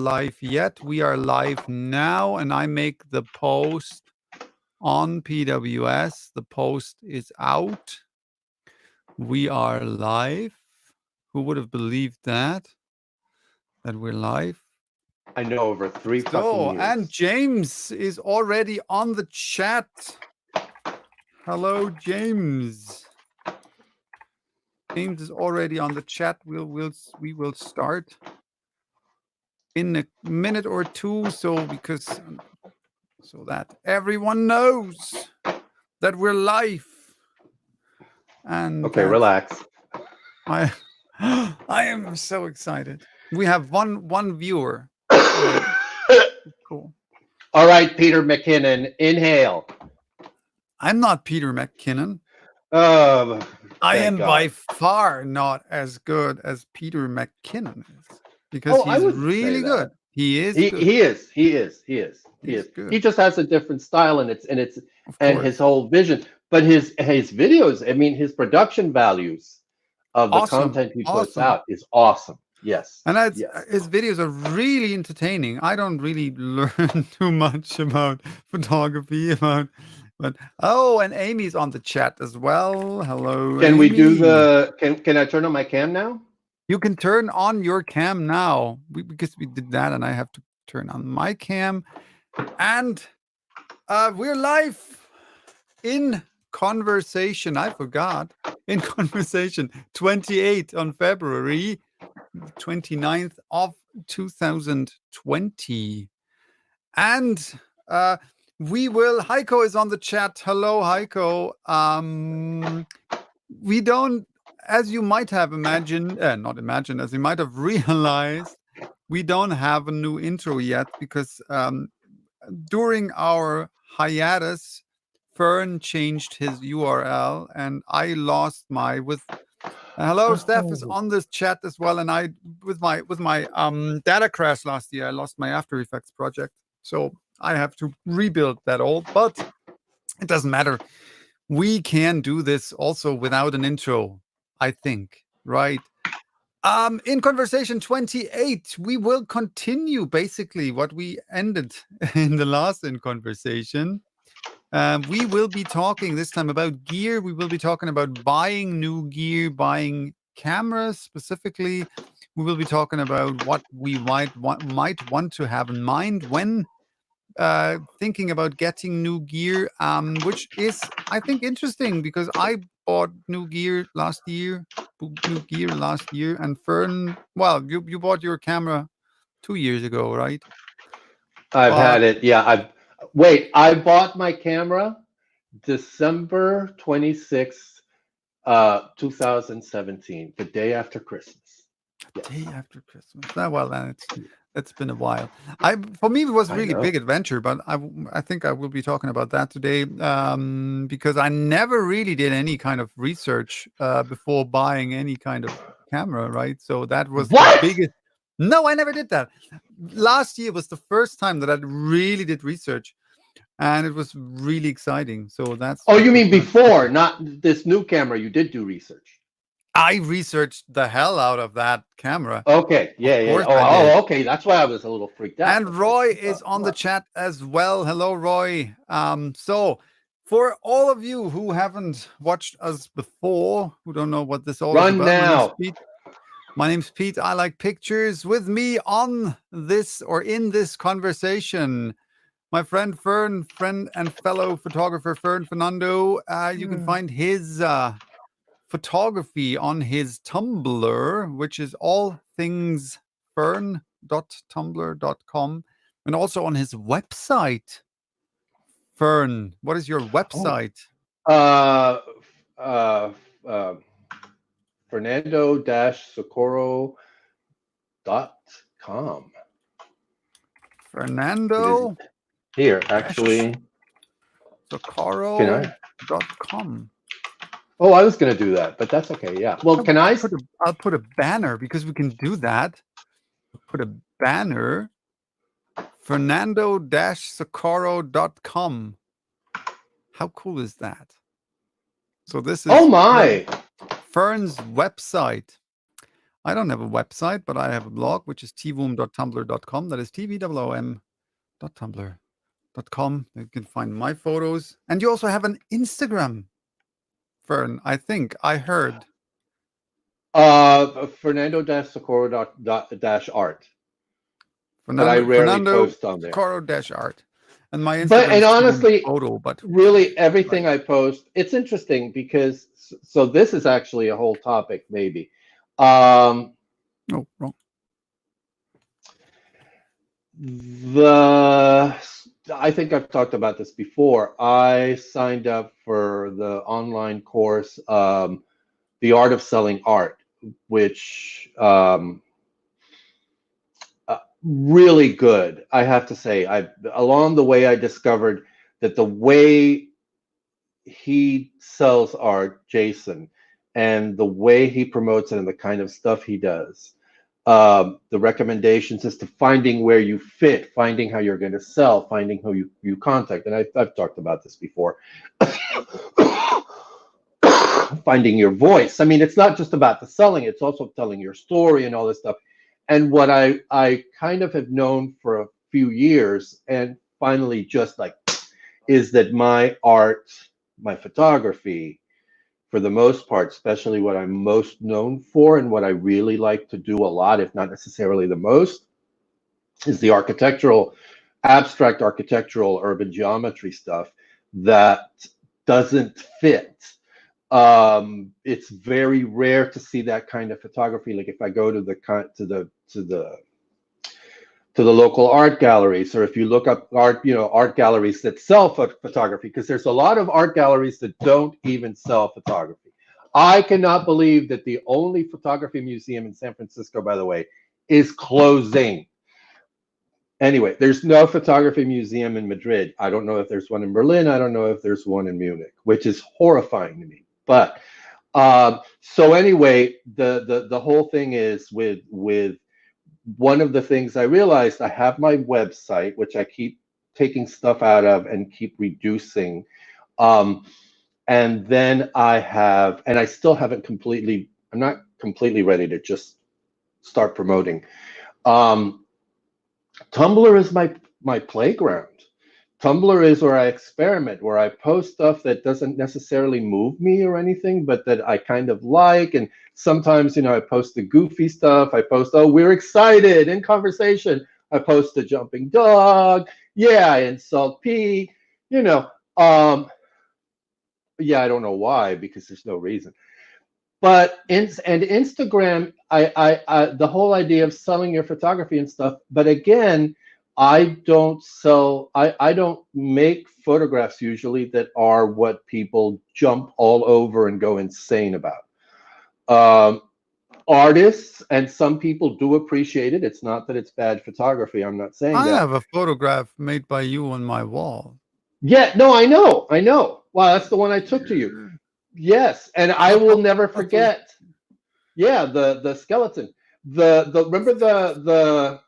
live yet. We are live now, and I make the post on PWS. The post is out. We are live. Who would have believed that we're live? I know, over 3 fucking years. And James is already on the chat. Hello, James. James is already on the chat. We will start in a minute or two, so that everyone knows that we're live. And okay, relax. I am so excited. We have one viewer. Cool. All right, Peter McKinnon, inhale. I'm not Peter McKinnon. I am by far not as good as Peter McKinnon is, because he's really good. He is. He is. Good. He just has a different style, and his whole vision. But his videos, I mean, his production values of the content he puts out is awesome. Yes. And his videos are really entertaining. I don't really learn too much about photography, and Amy's on the chat as well. Hello. Can Amy. we do can I turn on my cam now? You can turn on your cam now, because we did that, and I have to turn on my cam. And we're live in Conversation. I forgot. In Conversation 28 on February 29th of 2020. And Heiko is on the chat. Hello, Heiko. We don't, as you might have imagined, as you might have realized, we don't have a new intro yet, because during our hiatus, Fern changed his URL, and I lost my hello, Steph is on this chat as well, and I with my data crash last year, I lost my After Effects project, so I have to rebuild that all. But it doesn't matter. We can do this also without an intro, I think, right? In Conversation 28, we will continue basically what we ended in the last In Conversation. We will be talking this time about gear. We will be talking about buying new gear, buying cameras specifically. We will be talking about what we might want to have in mind when thinking about getting new gear, which is, I think, interesting, because I bought new gear last year, and Fern, well, you bought your camera 2 years ago, right? I've had it. Yeah, I bought my camera December 26th, 2017, the day after Christmas. Day after Christmas. Well, then it's been a while. For me, it was a really big adventure, but I think I will be talking about that today, because I never really did any kind of research before buying any kind of camera, right? So that was the biggest. No, I never did that. Last year was the first time that I really did research, and it was really exciting. So that's. Oh, you mean before, not this new camera? You did do research. I researched the hell out of that camera. Okay, yeah. Oh, okay. That's why I was a little freaked out. And Roy is on the chat as well. Hello, Roy. So for all of you who haven't watched us before, who don't know what this all is about, now. My name's Pete. I like pictures. With me in this conversation, my friend Fern, friend and fellow photographer Fern Fernando. You can find his photography on his Tumblr, which is allthingsfern.tumblr.com, and also on his website. Fern, what is your website? Fernando-socorro.com. Fernando? Here, actually. Socorro.com. Oh, I was going to do that, but that's okay. Yeah. Well, I'll put a banner, because we can do that. Put a banner. Fernando-socorro.com. How cool is that? So this is oh my Fern's website. I don't have a website, but I have a blog, which is tvwoom.tumblr.com. That is tvwoom.tumblr.com. You can find my photos. And you also have an Instagram, Fern, I think. I heard. Fernando-Socorro-art. But I rarely post on there. Socorro-art. And my Instagram and honestly, photo, but really everything I post, it's interesting because, so this is actually a whole topic, maybe. No, wrong. I think I've talked about this before. I signed up for the online course, The Art of Selling Art, which really good, I have to say. Along the way, I discovered that the way he sells art, Jason, and the way he promotes it and the kind of stuff he does, the recommendations as to finding where you fit, finding how you're going to sell, finding who you contact. And I've talked about this before. Finding your voice. I mean, it's not just about the selling, it's also telling your story and all this stuff. And what I kind of have known for a few years, and finally just like, is that my art, my photography, for the most part, especially what I'm most known for and what I really like to do a lot, if not necessarily the most, is the abstract architectural urban geometry stuff that doesn't fit. It's very rare to see that kind of photography. Like if I go to the local art galleries, or if you look up art galleries that sell photography, because there's a lot of art galleries that don't even sell photography. I cannot believe that the only photography museum in San Francisco, by the way, is closing. Anyway, there's no photography museum in Madrid. I don't know if there's one in Berlin. I don't know if there's one in Munich, which is horrifying to me. But so anyway, the whole thing is with one of the things I realized, I have my website, which I keep taking stuff out of and keep reducing. And then I still haven't I'm not completely ready to just start promoting. Tumblr is my playground. Tumblr is where I experiment, where I post stuff that doesn't necessarily move me or anything, but that I kind of like. And sometimes, I post the goofy stuff. I post, oh, we're excited, InConversation. I post the jumping dog. Yeah, I insult Pete. Yeah, I don't know why, because there's no reason. But Instagram, I the whole idea of selling your photography and stuff. But again, I don't make photographs usually that are what people jump all over and go insane about. Artists and some people do appreciate it. It's not that it's bad photography. I'm not saying that. I have a photograph made by you on my wall. Yeah, no, I know. Wow, that's the one I took to you. Yes, and I will never forget. Yeah, the skeleton. Remember the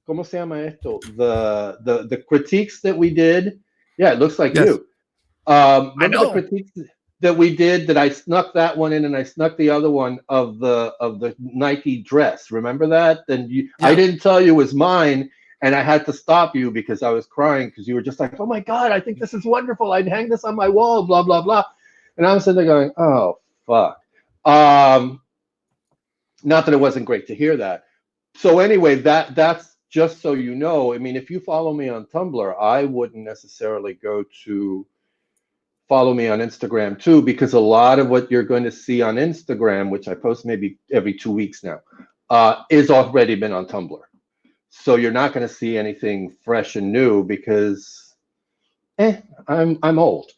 ¿Cómo se llama esto? The critiques that we did. Yeah, it looks like you. Remember the critiques that we did, that I snuck that one in and I snuck the other one of the Nike dress. Remember that? And I didn't tell you it was mine, and I had to stop you because I was crying, because you were just like, oh my God, I think this is wonderful. I'd hang this on my wall, blah, blah, blah. And I was sitting there going, oh, fuck. Not that it wasn't great to hear that. So anyway, that's just so you know. I mean, if you follow me on Tumblr, I wouldn't necessarily go to follow me on Instagram too, because a lot of what you're going to see on Instagram, which I post maybe every 2 weeks now, is already been on Tumblr. So you're not going to see anything fresh and new, because I'm old.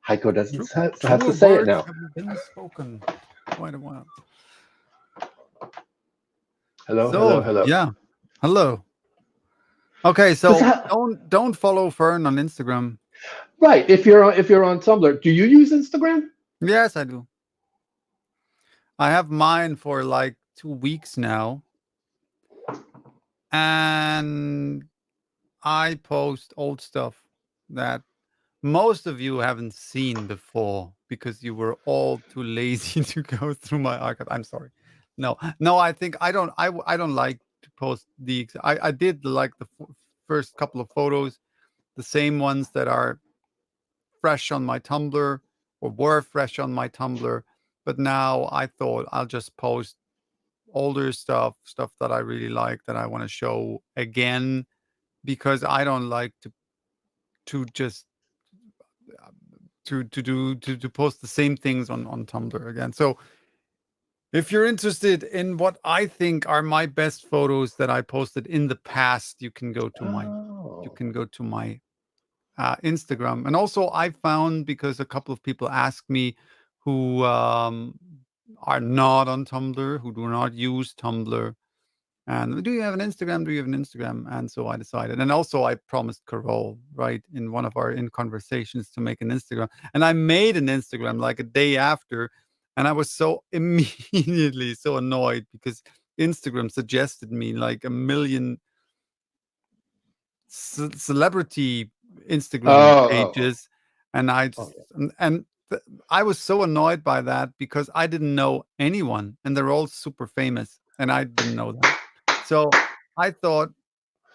Heiko doesn't have to say it now. Have been spoken quite a while. Hello. Yeah, hello. Okay, so don't follow Fern on Instagram. Right. If you're on Tumblr, do you use Instagram? Yes, I do. I have mine for like 2 weeks now, and I post old stuff that most of you haven't seen before because you were all too lazy to go through my archive. I'm sorry. No, I think I don't like to post I did like the first couple of photos, the same ones that are fresh on my Tumblr or were fresh on my Tumblr. But now I thought I'll just post older stuff that I really like that I want to show again because I don't like to just to post the same things on Tumblr again. So if you're interested in what I think are my best photos that I posted in the past, you can go to my Instagram. And also I found, because a couple of people asked me who are not on Tumblr, who do not use Tumblr, and do you have an Instagram? Do you have an Instagram? And so I decided. And also I promised Carol, right, in one of our conversations to make an Instagram. And I made an Instagram like a day after. And I was so immediately so annoyed because Instagram suggested me like a million celebrity Instagram pages. And I just, I was so annoyed by that because I didn't know anyone and they're all super famous and I didn't know them. So I thought,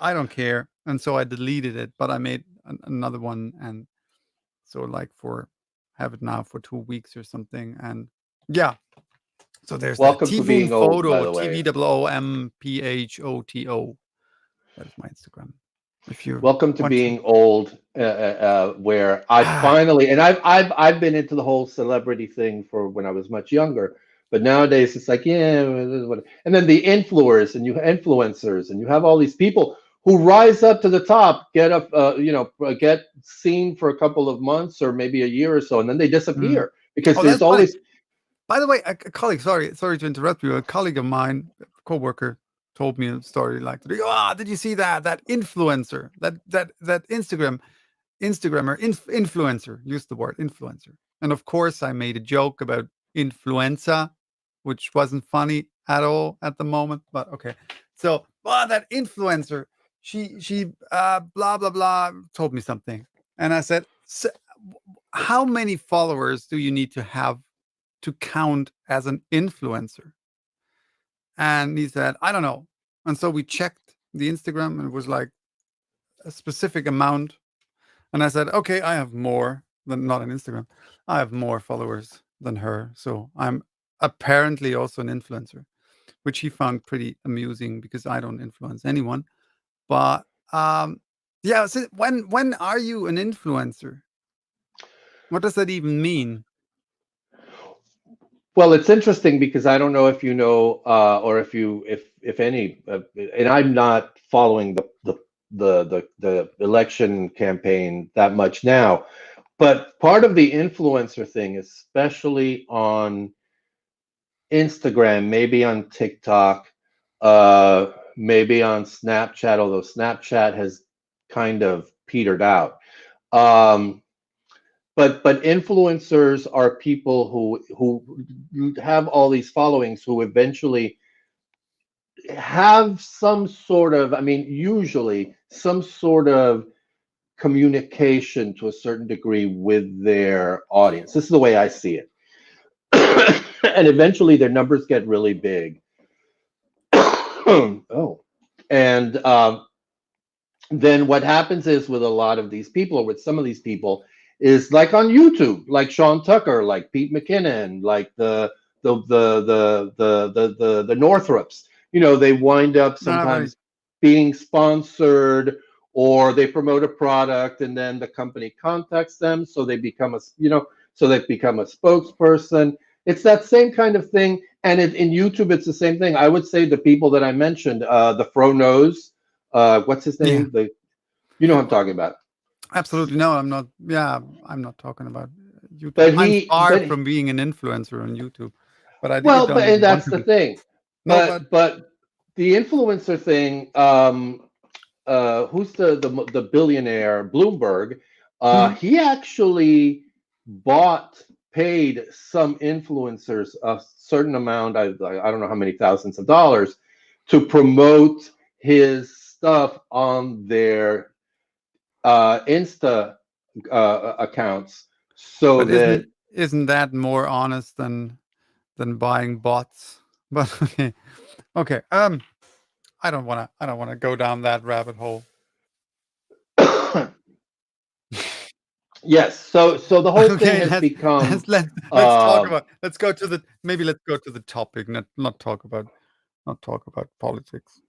I don't care. And so I deleted it, but I made another one. And so like have it now for 2 weeks or something. And yeah, so there's that Welcome to TV being old, by photo, the way. TVOOMPHOTO. That is my Instagram. If you Welcome to being old, where I finally, and I've been into the whole celebrity thing for when I was much younger, but nowadays it's like, yeah, and then the influencers and you have all these people who rise up to the top, get up, get seen for a couple of months or maybe a year or so, and then they disappear because there's always. By the way, a colleague, sorry to interrupt you, a colleague of mine, coworker, told me a story like, did you see that influencer, that Instagrammer, influencer, use the word influencer. And of course I made a joke about influenza, which wasn't funny at all at the moment, but okay. So, that influencer, she blah, blah, blah, told me something. And I said, how many followers do you need to have to count as an influencer? And he said, I don't know. And so we checked the Instagram and it was like a specific amount. And I said, okay, I have more than, not on Instagram, I have more followers than her. So I'm apparently also an influencer, which he found pretty amusing because I don't influence anyone. But yeah, so when are you an influencer? What does that even mean? Well, it's interesting because I don't know if you know, or if any, and I'm not following the election campaign that much now, but part of the influencer thing, especially on Instagram, maybe on TikTok, maybe on Snapchat, although Snapchat has kind of petered out. But influencers are people who have all these followings who eventually have some sort of, I mean, usually some sort of communication to a certain degree with their audience. This is the way I see it. And eventually their numbers get really big. Oh, and then what happens is with a lot of these people, or with some of these people, is like on YouTube, like Sean Tucker, like Pete McKinnon, like the Northrops. You know, they wind up sometimes being sponsored, or they promote a product, and then the company contacts them, so they become a spokesperson. It's that same kind of thing, and in YouTube, it's the same thing. I would say the people that I mentioned, the Fro Knows, what's his name? Yeah. You know what I'm talking about. Absolutely. No, I'm not. Yeah, I'm not talking about YouTube. But I'm far from being an influencer on YouTube. But I don't and that's the thing. No, but the influencer thing, who's the billionaire, Bloomberg, he actually paid some influencers a certain amount, I don't know how many thousands of dollars, to promote his stuff on their Instagram accounts, so But that isn't that more honest than buying bots? But okay. I don't wanna go down that rabbit hole. yes. So the whole thing Okay, has become. let's talk Um, about let's go to the topic, not talk about politics.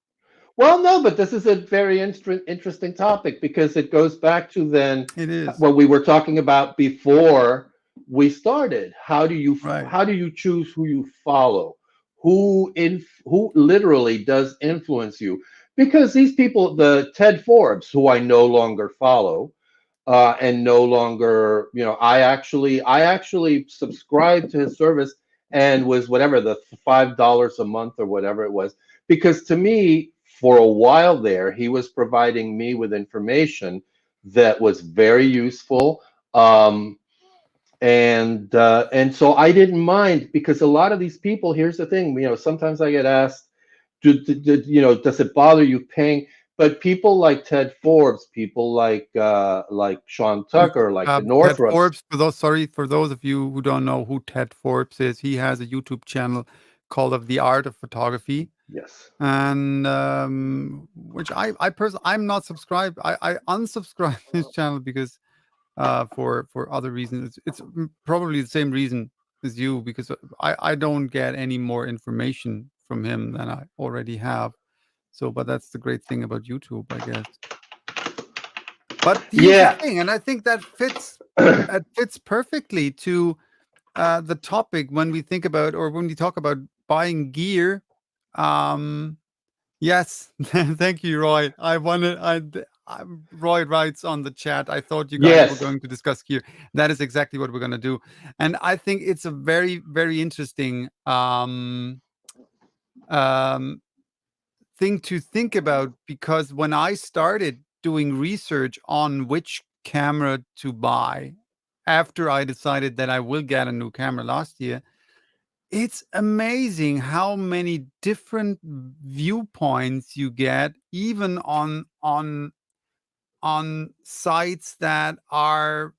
Well, no, but this is a very interesting topic because it goes back to then It is, what we were talking about before we started. right. How do you choose who you follow? Who literally does influence you? Because these people, the Ted Forbes, who I no longer follow, and no longer, I actually subscribed to his service and was whatever the $5 a month or whatever it was, because to me, for a while there, he was providing me with information that was very useful. And so I didn't mind, because a lot of these people, here's the thing, sometimes I get asked, does it bother you paying? But people like Ted Forbes, people like Sean Tucker, like the Ted Northrups. Forbes, for those of you who don't know who Ted Forbes is, he has a YouTube channel called of the Art of Photography, Yes. and which I personally, I'm not subscribed. I unsubscribed his channel because for other reasons. It's probably the same reason as you, because I don't get any more information from him than I already have. So, but that's the great thing about YouTube, I guess. But here's the Yeah. thing, and I think that fits perfectly to the topic when we think about, or when we talk about buying gear. Um, Yes, thank you, Roy. Roy writes on the chat, I thought you guys were Yes. going to discuss here. That is exactly what we're going to do. And I think it's a very, very interesting um, thing to think about, because when I started doing research on which camera to buy, after I decided that I will get a new camera last year, it's amazing how many different viewpoints you get, even on sites that I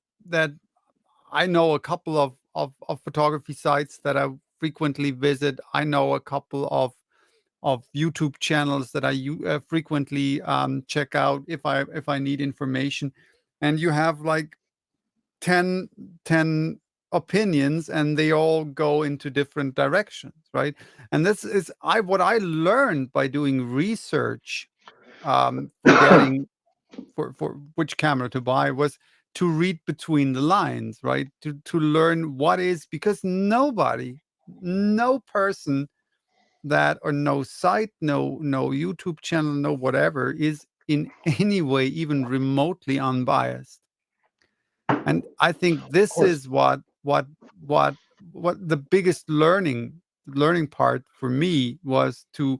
know a couple of photography sites that I frequently visit. I know a couple of YouTube channels that I frequently check out if I need information, and you have like 10 10 opinions, and they all go into different directions, right? And this is I what I learned by doing research, for getting for which camera to buy, was to read between the lines, right? To learn what is, because no person that, or no site, no YouTube channel, no whatever, is in any way even remotely unbiased. And I think Of this course. is what what the biggest learning part for me was, to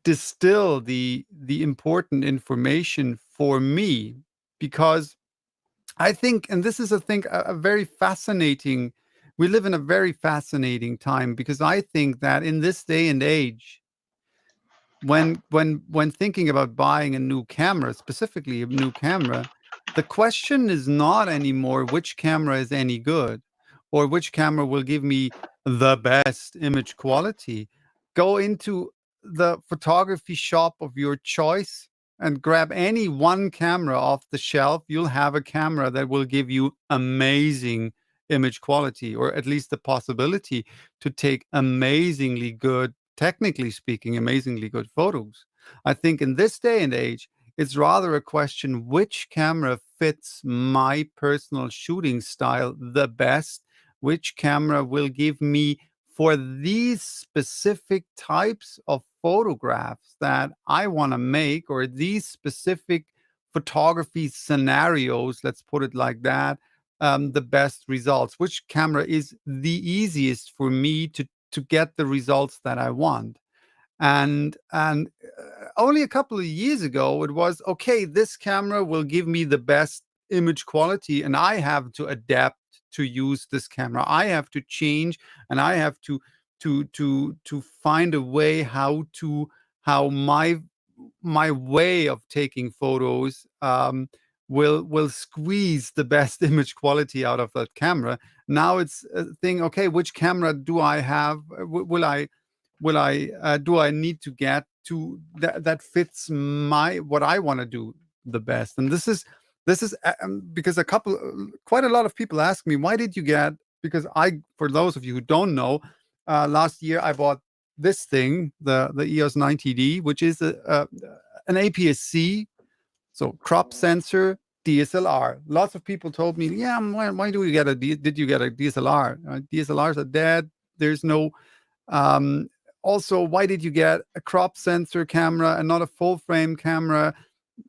distill the important information for me, because I think, and this is, I think, a very fascinating, we live in a very fascinating time, because I think that in this day and age, when thinking about buying a new camera, specifically a new camera, the question is not anymore which camera is any good, or which camera will give me the best image quality. Go into the photography shop of your choice and grab any one camera off the shelf. You'll have a camera that will give you amazing image quality, or at least the possibility to take amazingly good, technically speaking, amazingly good photos. I think in this day and age, it's rather a question which camera fits my personal shooting style the best, which camera will give me, for these specific types of photographs that I want to make, or these specific photography scenarios, let's put it like that, the best results. Which camera is the easiest for me to get the results that I want? And only a couple of years ago, it was okay. This camera will give me the best image quality, and I have to adapt to use this camera. I have to change, and I have to find a way how my way of taking photos will squeeze the best image quality out of that camera. Now it's a thing, okay, which camera do I have? Do I need to get to that fits what I want to do the best? And this is because quite a lot of people ask me, why did you get, because for those of you who don't know, last year I bought this thing, the EOS 90D, which is an APS-C, so crop sensor DSLR. Lots of people told me, yeah, why did you get a DSLR? DSLRs are dead. There's no. Also, why did you get a crop sensor camera and not a full frame camera?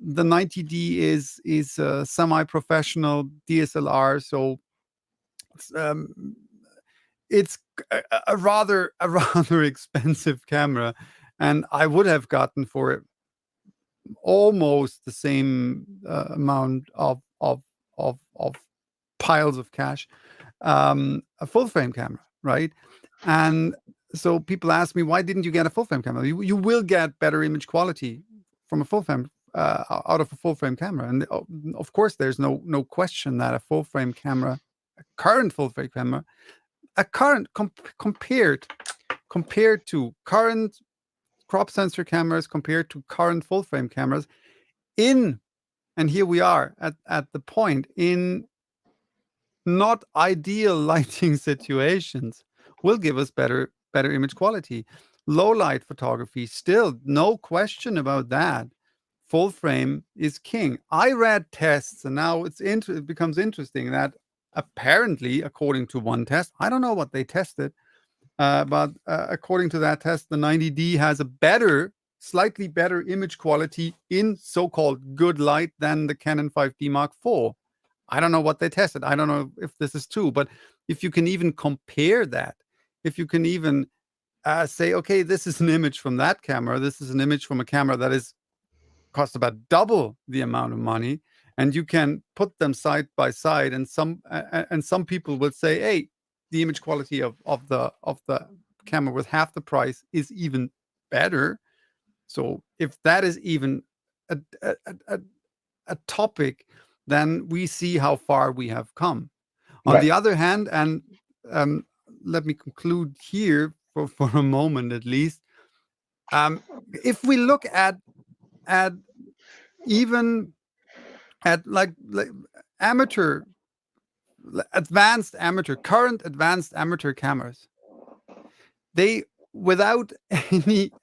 The 90D is a semi-professional DSLR, so it's a rather expensive camera, and I would have gotten for it almost the same amount of piles of cash, a full frame camera, right? And so people ask me, why didn't you get a full frame camera? You will get better image quality from a full frame out of a full frame camera, and of course there's no question that a full frame camera, a current full frame camera, compared to current crop sensor cameras, compared to current full frame cameras, and here we are at the point, in not ideal lighting situations, will give us better image quality. Low light photography, still no question about that, full frame is king. I read tests, and now it becomes interesting that apparently, according to one test, I don't know what they tested, but according to that test, the 90D has a slightly better image quality in so-called good light than the Canon 5D Mark IV. I don't know what they tested. I don't know if this is true, but if you can even compare that, if you can even say, okay, this is an image from that camera, this is an image from a camera that cost about double the amount of money, and you can put them side by side, and some people will say, hey, the image quality of the camera with half the price is even better. So if that is even a topic, then we see how far we have come. On the other hand, and let me conclude here for a moment at least, if we look at even at like current advanced amateur cameras, they, without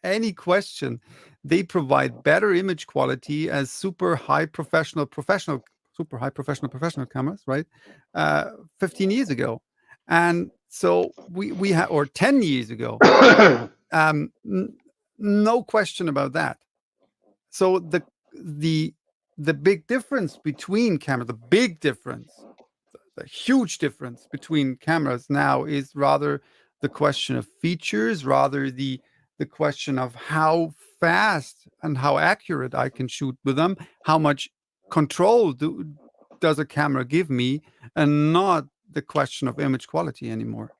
any question, they provide better image quality as super high professional cameras, right? 15 years ago. And so we have, or 10 years ago, no question about that. So the big difference between cameras, the huge difference between cameras now is rather the question of features, rather the question of how fast and how accurate I can shoot with them, how much control does a camera give me, and not the question of image quality anymore.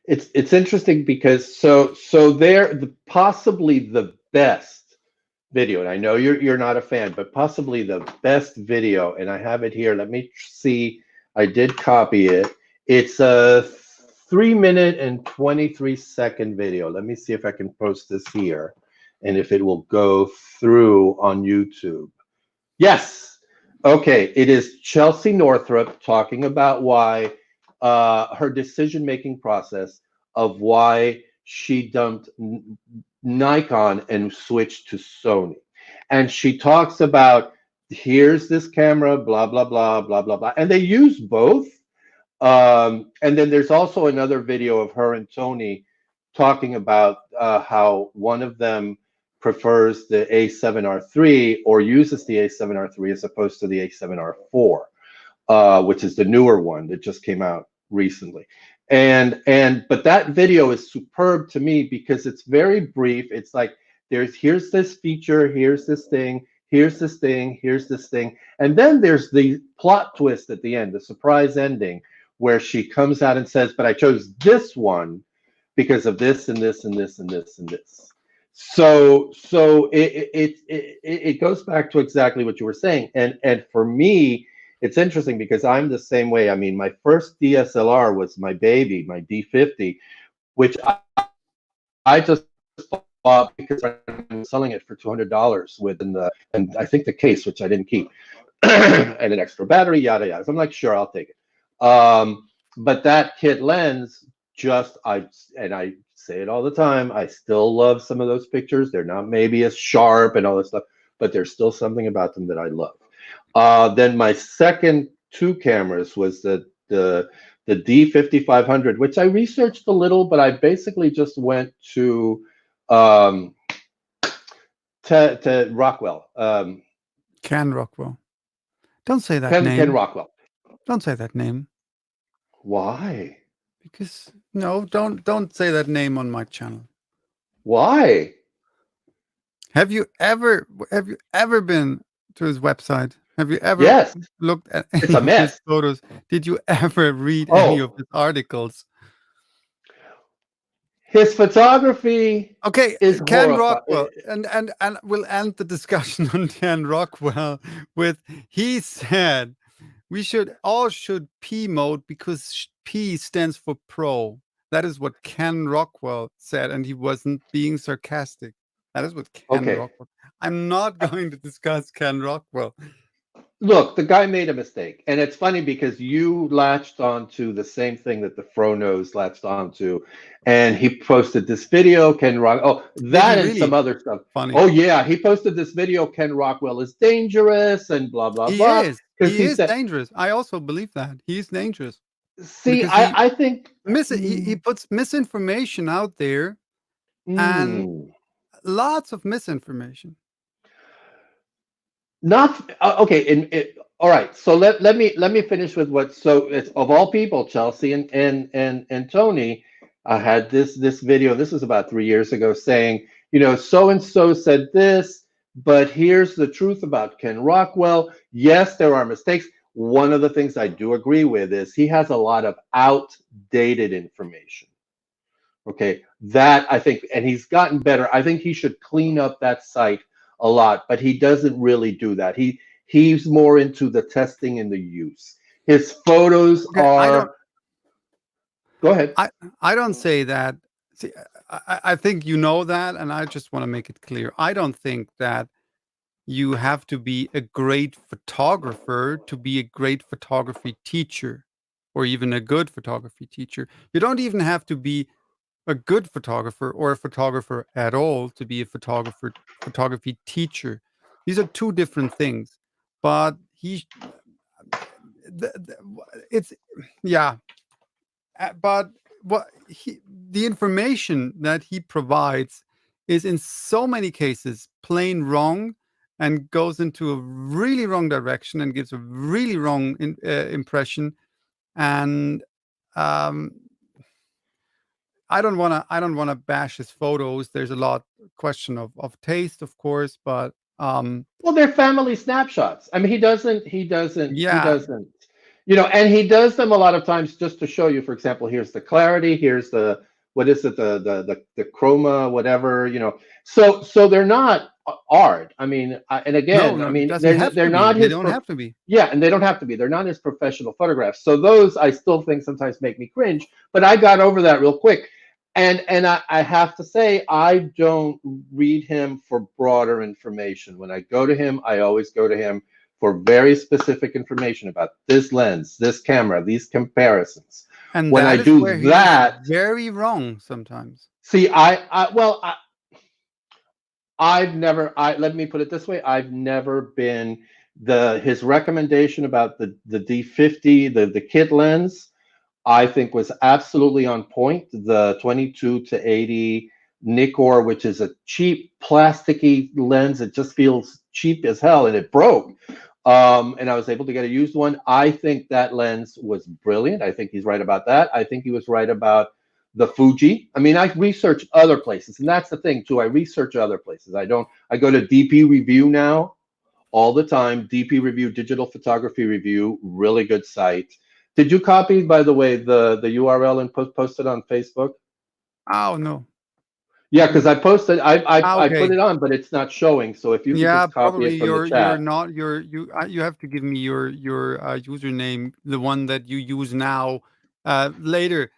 It's interesting because so possibly the best video, and I know you're not a fan, but possibly the best video, and I have it here. Let me see. I did copy it. It's a 3-minute and 23-second video. Let me see if I can post this here, and if it will go through on YouTube. Yes. Okay. It is Chelsea Northrup talking about why her decision-making process of why she dumped Nikon and switched to Sony. And she talks about, here's this camera, blah, blah, blah, blah, blah, blah. And they use both. And then there's also another video of her and Tony talking about how one of them prefers the A7R3 or uses the A7R3 as opposed to the A7R4, which is the newer one that just came out recently. But that video is superb to me because it's very brief. It's like, here's this feature, here's this thing, here's this thing, here's this thing. And then there's the plot twist at the end, the surprise ending, where she comes out and says, but I chose this one because of this and this and this and this and this. So it goes back to exactly what you were saying, and for me, it's interesting because I'm the same way. I mean, my first DSLR was my baby, my D50, which I just bought because I was selling it for $200 and I think the case, which I didn't keep, and an extra battery, yada yada. So I'm like, sure, I'll take it. But that kit lens, I say it all the time. I still love some of those pictures. They're not maybe as sharp and all this stuff, but there's still something about them that I love. Then my second two cameras was the D5500, which I researched a little, but I basically just went to Rockwell. Ken Rockwell. Don't say that Ken name. Rockwell. Don't say that name. Why? Because no, don't say that name on my channel. Why? Have you ever been to his website? Have you ever Yes. looked at It's any a of mess. his photos? Did you ever read any of his articles? His photography is Ken horrifying. Rockwell, and we'll end the discussion on Ken Rockwell with, he said we should P mode because P stands for pro. That is what Ken Rockwell said, and he wasn't being sarcastic. That is what Ken Rockwell. I'm not going to discuss Ken Rockwell. Look, the guy made a mistake, and it's funny because you latched onto the same thing that the Fronos latched onto, and he posted this video. Ken Rock, that and some other stuff. Funny. Oh yeah, he posted this video. Ken Rockwell is dangerous, and blah blah blah. He is dangerous. I also believe that he's dangerous. See, I think he puts misinformation out there, and lots of misinformation. Not okay. All right. So let me finish with what. So it's, of all people, Chelsea and Tony, I had this video. This was about 3 years ago, saying, so and so said this, but here's the truth about Ken Rockwell. Yes, there are mistakes. One of the things I do agree with is he has a lot of outdated information. Okay, that I think, and he's gotten better. I think he should clean up that site a lot, but he doesn't really do that. He's more into the testing and the use. His photos are. Go ahead. I don't say that. See, I think you know that, and I just want to make it clear. I don't think that you have to be a great photographer to be a great photography teacher, or even a good photography teacher. You don't even have to be a good photographer or a photographer at all to be a photography teacher. These are two different things. But but the information that he provides is in so many cases plain wrong and goes into a really wrong direction and gives a really wrong impression. And I don't want to bash his photos. There's a lot question of taste, of course, but well, they're family snapshots. I mean, he doesn't, and he does them a lot of times just to show you. For example, here's the clarity, here's the, what is it, the chroma, whatever, So they're not art. I mean, and again, I mean, they're not his. They don't have to be. Yeah, and they don't have to be. They're not his professional photographs. So those I still think sometimes make me cringe. But I got over that real quick. And I have to say, I don't read him for broader information. When I go to him, I always go to him for very specific information about this lens, this camera, these comparisons. And when I do that, very wrong sometimes. See, I've never. Let me put it this way: I've never been his recommendation about the D50, the kit lens. I think was absolutely on point. The 22 to 80 Nikkor, which is a cheap plasticky lens, it just feels cheap as hell, and it broke. And I was able to get a used one. I think that lens was brilliant. I think he's right about that. I think he was right about the Fuji. I mean, I research other places, and that's the thing too. I research other places. I go to DP Review now all the time. DP Review, Digital Photography Review, really good site. Did you copy, by the way, the URL and post it on Facebook? Oh, no. Yeah, because I posted, I put Okay. it on, but it's not showing. So if you could Yeah, just copy probably it from the you're chat. not you have to give me your username, the one that you use now, later,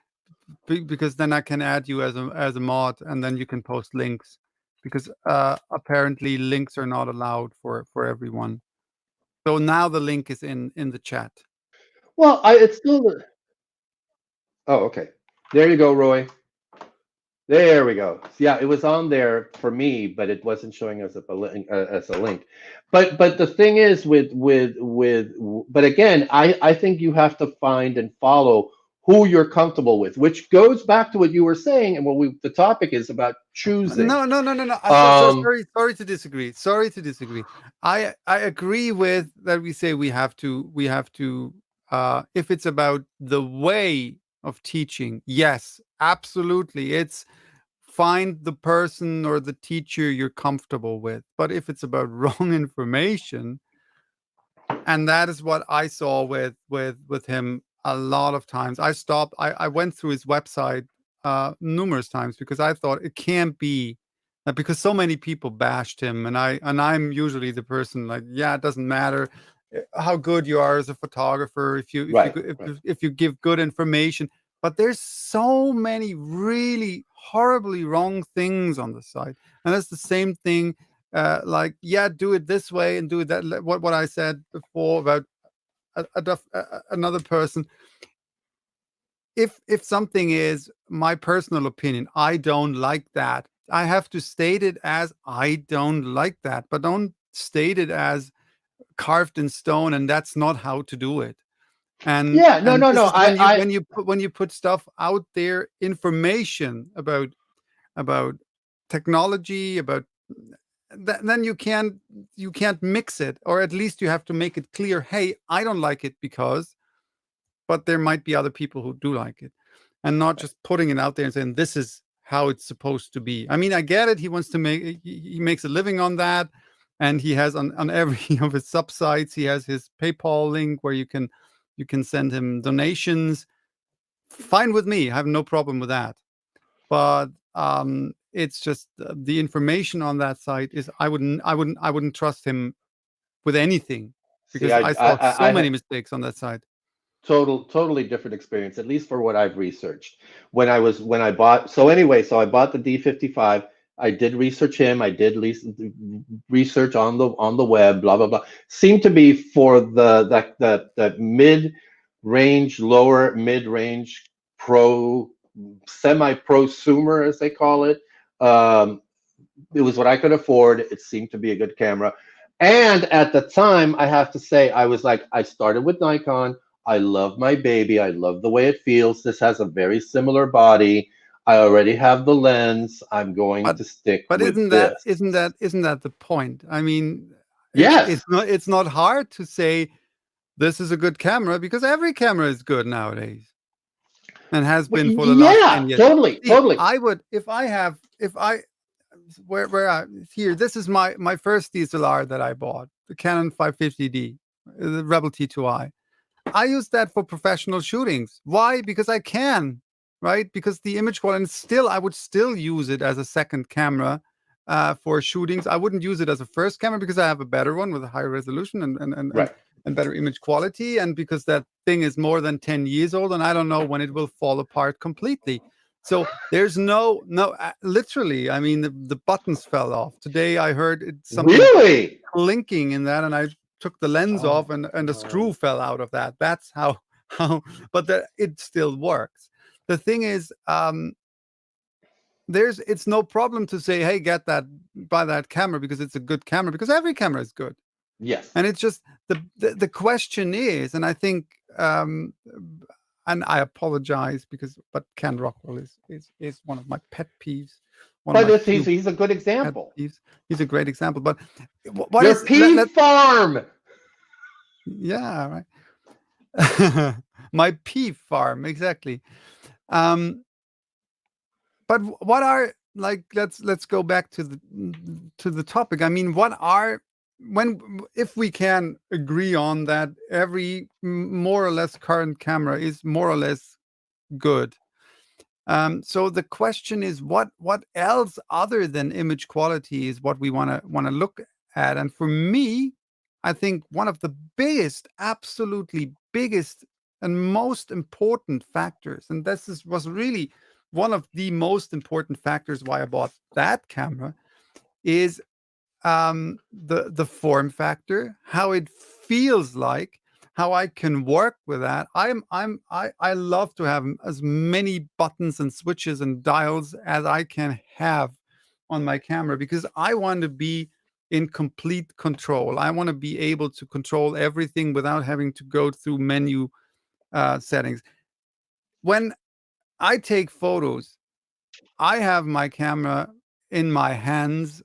because then I can add you as a mod, and then you can post links, because apparently links are not allowed for everyone. So now the link is in the chat. Well, it's still. Oh, okay. There you go, Roy. There we go. Yeah, it was on there for me, but it wasn't showing as a link. As a link. But the thing is but again, I think you have to find and follow who you're comfortable with, which goes back to what you were saying, and the topic is about choosing. No. Um, Sorry to disagree. Sorry to disagree. I agree with that. We say we have to. If it's about the way of teaching, yes, absolutely. It's find the person or the teacher you're comfortable with. But if it's about wrong information, and that is what I saw with him a lot of times. I went through his website numerous times, because I thought it can't be that, because so many people bashed him, and I'm usually the person like, yeah, it doesn't matter how good you are as a photographer, right, right. if you give good information. But there's so many really horribly wrong things on the site, and that's the same thing, like, yeah, do it this way and do it that. What I said before about another person. If something is my personal opinion, I don't like that. I have to state it as I don't like that, but don't state it as carved in stone. And that's not how to do it. Yeah, no, And no, this no. is when you put stuff out there, information about technology, about then you can't mix it, or at least you have to make it clear, hey, I don't like it because, but there might be other people who do like it, and not just putting it out there and saying this is how it's supposed to be. I mean, I get it. He wants to he makes a living on that, and he has on every of his sub sites, he has his PayPal link where you can send him donations. Fine with me. I have no problem with that. But it's just the information on that site is, I wouldn't trust him with anything, See, because I saw so I many had mistakes on that site. totally different experience, at least for what I've researched. When I bought, so anyway, so I bought the D55. I did research him. I did research on the web. Blah blah blah. Seemed to be for the mid range, lower mid range pro, semi prosumer, as they call it. Um, it was what I could afford. It seemed to be a good camera. And at the time, I have to say, I was like, I started with Nikon. I love my baby. I love the way it feels. This has a very similar body. I already have the lens. I'm going But to stick but with isn't that this. isn't that isn't that the point? I mean, Yes. it's not hard to say this is a good camera, because every camera is good nowadays and has been for the last Yeah, 10 years. totally, See, totally. I would, if I where I here, this is my first DSLR that I bought, the Canon 550D, the Rebel T2i. I use that for professional shootings. Why? Because I can, right? Because the image quality, and still, I would still use it as a second camera for shootings. I wouldn't use it as a first camera, because I have a better one with a higher resolution Right. and better image quality, and because that thing is more than 10 years old, and I don't know when it will fall apart completely. So there's no literally. I mean, the buttons fell off today. I heard something Really? clinking in that, and I took the lens Oh off, and a screw no. fell out of that. That's how but it still works. The thing is, it's no problem to say, hey, buy that camera, because it's a good camera, because every camera is good. Yes. And it's just the question is, and I think, and I apologize, but Ken Rockwell is one of my pet peeves, one of But my he's few a good pet example. peeves. He's a great example. But what Your is pea farm. yeah, right. My pea farm, exactly. Um, but what are, like, let's go back to the topic. I mean, what are, when, if we can agree on that every more or less current camera is more or less good, So the question is, what else other than image quality is what we wanna look at? And for me, I think one of the biggest, absolutely biggest, and most important factors, and was really one of the most important factors why I bought that camera, is the form factor, how it feels like, how I can work with that. I love to have as many buttons and switches and dials as I can have on my camera, because I want to be in complete control. I want to be able to control everything without having to go through menu settings. When I take photos, I have my camera in my hands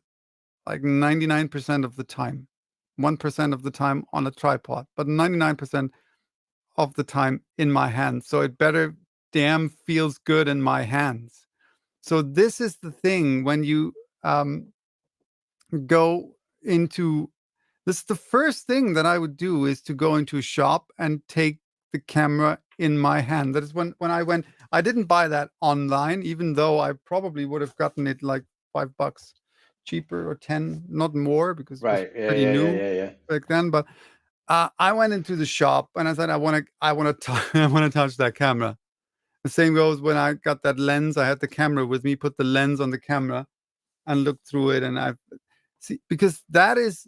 like 99% of the time. 1% of the time on a tripod, but 99% of the time in my hands. So it better damn feels good in my hands. So this is the thing when you go into this, the first thing that I would do is to go into a shop and take the camera in my hand. That is when I went. I didn't buy that online, even though I probably would have gotten it like $5 cheaper or 10, not more, because it was Right. Yeah. pretty Yeah. Yeah. new Yeah. Yeah. back then. But I went into the shop and I said, I want to, I want to touch that camera. The same goes when I got that lens. I had the camera with me, put the lens on the camera, and looked through it, and I see, because that is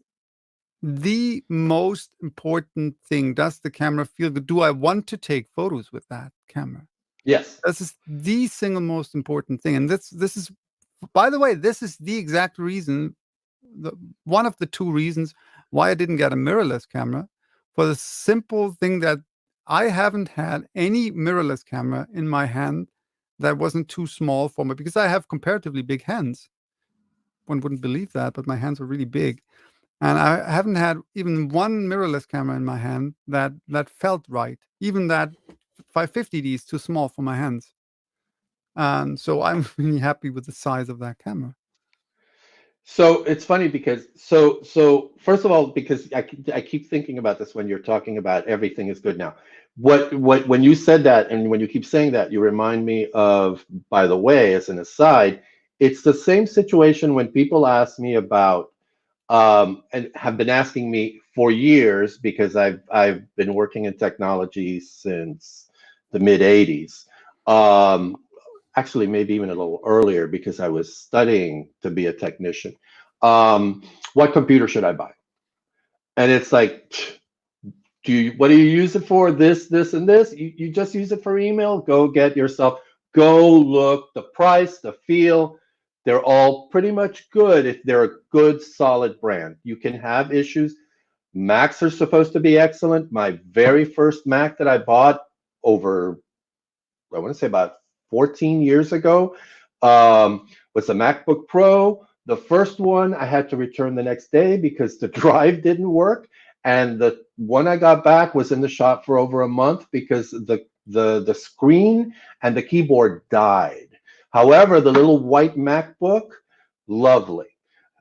the most important thing. Does the camera feel good? Do I want to take photos with that camera? Yes. This is the single most important thing. And this is, by the way, this is the exact reason, the, one of the two reasons why I didn't get a mirrorless camera, for the simple thing that I haven't had any mirrorless camera in my hand that wasn't too small for me, because I have comparatively big hands. One wouldn't believe that, but my hands are really big. And I haven't had even one mirrorless camera in my hand that felt right. Even that 550D is too small for my hands. And so I'm really happy with the size of that camera. So it's funny because so first of all, because I keep thinking about this when you're talking about everything is good now. What when you said that, and when you keep saying that, you remind me of, by the way, as an aside, it's the same situation when people ask me about and have been asking me for years, because I've been working in technology since the mid 80s. Actually, maybe even a little earlier, because I was studying to be a technician. What computer should I buy? And it's like, what do you use it for? This, and this? You just use it for email? Go get yourself, go look, the price, the feel. They're all pretty much good if they're a good, solid brand. You can have issues. Macs are supposed to be excellent. My very first Mac that I bought over, I want to say about 14 years ago, was a MacBook Pro. The first one I had to return the next day because the drive didn't work. And the one I got back was in the shop for over a month because the screen and the keyboard died. However, the little white MacBook, lovely.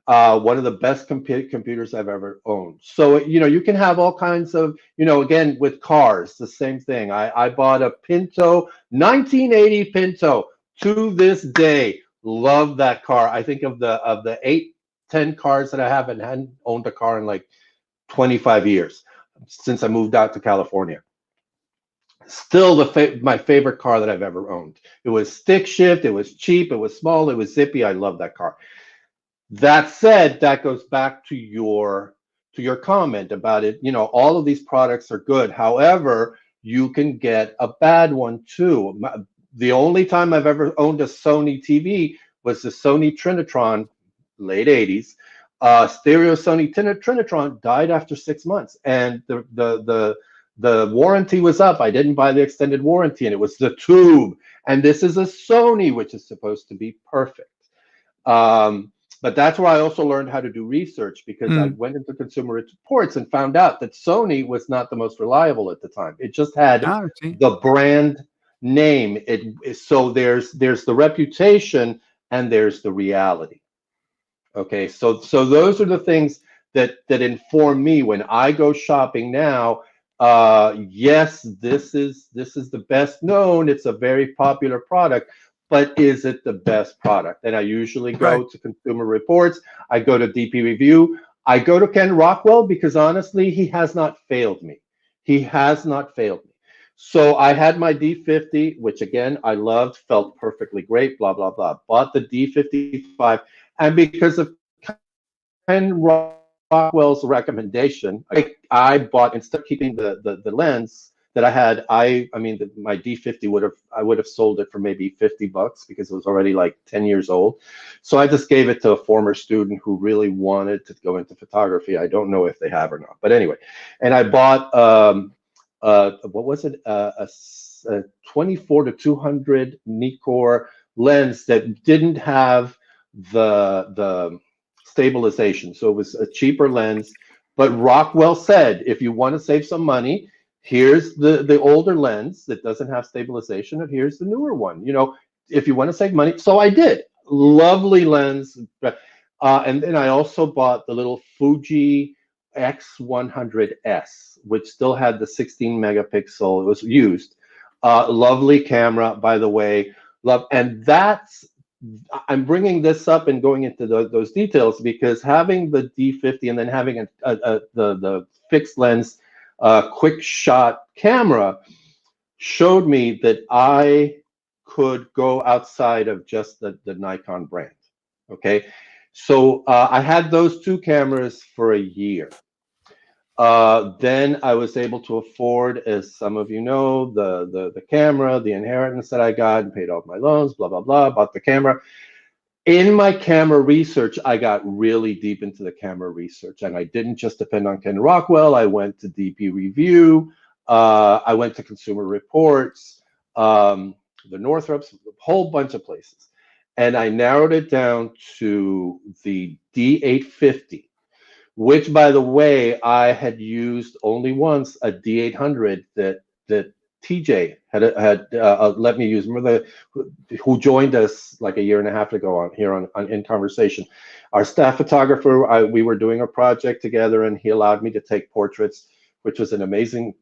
One of the best computers I've ever owned. So, you can have all kinds of, again, with cars, the same thing. I bought a Pinto, 1980 Pinto. To this day, love that car. I think of the 8, 10 cars that I have, and hadn't owned a car in like 25 years since I moved out to California. Still my favorite car that I've ever owned. It was stick shift, it was cheap, it was small, it was zippy. I love that car. That said, that goes back to your comment about it. All of these products are good. However, you can get a bad one too. The only time I've ever owned a Sony TV was the Sony Trinitron, late 80s. Stereo Sony Trinitron died after 6 months, and the warranty was up. I didn't buy the extended warranty, and it was the tube. And this is a Sony, which is supposed to be perfect. But that's where I also learned how to do research, because I went into Consumer Reports and found out that Sony was not the most reliable at the time. It just had the brand name. So there's the reputation and there's the reality. Okay, so those are the things that inform me when I go shopping now. Yes, this is the best known. It's a very popular product, but is it the best product? And I usually go to Consumer Reports. I go to DP Review. I go to Ken Rockwell because honestly, he has not failed me. He has not failed me. So I had my D50, which again, I loved, felt perfectly great, blah, blah, blah. Bought the D55. And because of Ken Rockwell's recommendation, I bought, instead of keeping the lens that I had, I mean, my D50 I would have sold it for maybe $50 because it was already like 10 years old. So I just gave it to a former student who really wanted to go into photography. I don't know if they have or not, but anyway. And I bought, what was it? A 24-200 Nikkor lens that didn't have the stabilization. So it was a cheaper lens, but Rockwell said, if you want to save some money, here's the older lens that doesn't have stabilization, and here's the newer one. You know, if you want to save money. So I did. Lovely lens. And then I also bought the little Fuji X100S, which still had the 16 megapixel. It was used. Lovely camera, by the way. And I'm bringing this up and going into those details because having the D50 and then having the fixed lens quick shot camera showed me that I could go outside of just the Nikon brand. Okay, so I had those two cameras for a year. Then I was able to afford, as some of you know, the camera, the inheritance that I got, and paid off my loans, blah, blah, blah, bought the camera. In my camera research, I got really deep into the camera research, and I didn't just depend on Ken Rockwell. I went to DP Review. I went to Consumer Reports, the Northrops, a whole bunch of places. And I narrowed it down to the D850, which, by the way, I had used only once, a D800 that TJ had let me use. Remember who joined us like a year and a half ago on InConversation. Our staff photographer, we were doing a project together, and he allowed me to take portraits, which was an amazing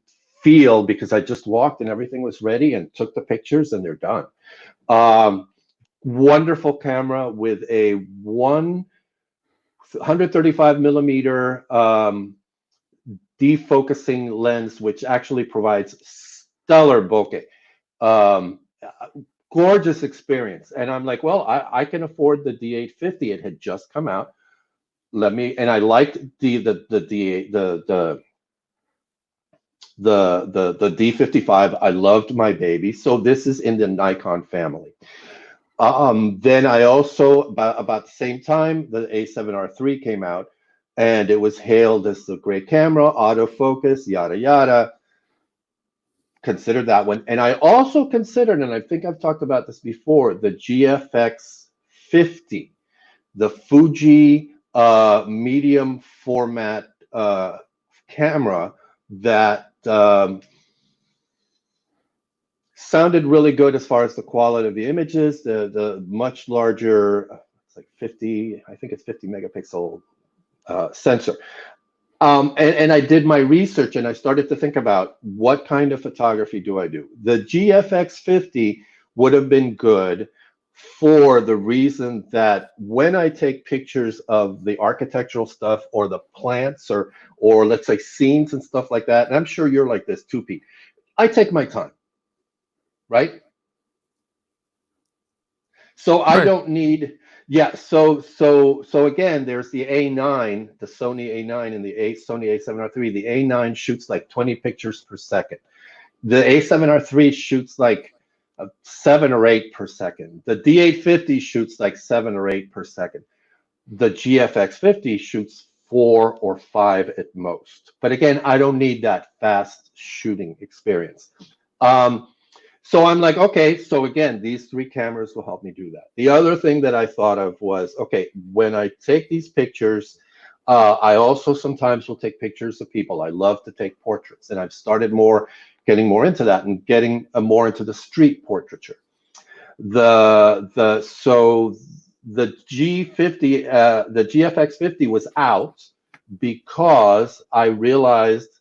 feel because I just walked and everything was ready and took the pictures and they're done. Wonderful camera with a 135 millimeter defocusing lens, which actually provides stellar bokeh. Gorgeous experience. And I'm like, well, I can afford the D850. It had just come out. And I liked the D55. I loved my baby. So this is in the Nikon family. Then I also, about the same time, the A7R III came out, and it was hailed as a great camera, autofocus, yada, yada. Considered that one. And I also considered, and I think I've talked about this before, the GFX 50, the Fuji medium format camera that sounded really good as far as the quality of the images, the much larger, it's like 50, I think it's 50 megapixel sensor. And I did my research and I started to think about what kind of photography do I do? The GFX 50 would have been good for the reason that when I take pictures of the architectural stuff or the plants or let's say scenes and stuff like that, and I'm sure you're like this too, Pete, I take my time. Right? So I don't need, yeah. So again, there's the A9, the Sony A9 and the Sony A7R III. The A9 shoots like 20 pictures per second. The A7R III shoots like 7 or 8 per second. The D850 shoots like 7 or 8 per second. The GFX 50 shoots 4 or 5 at most. But again, I don't need that fast shooting experience. So I'm like, okay, so again, these 3 cameras will help me do that. The other thing that I thought of was, okay, when I take these pictures, I also sometimes will take pictures of people. I love to take portraits, and I've started getting more into that and getting more into the street portraiture. So the G50, the GFX 50 was out because I realized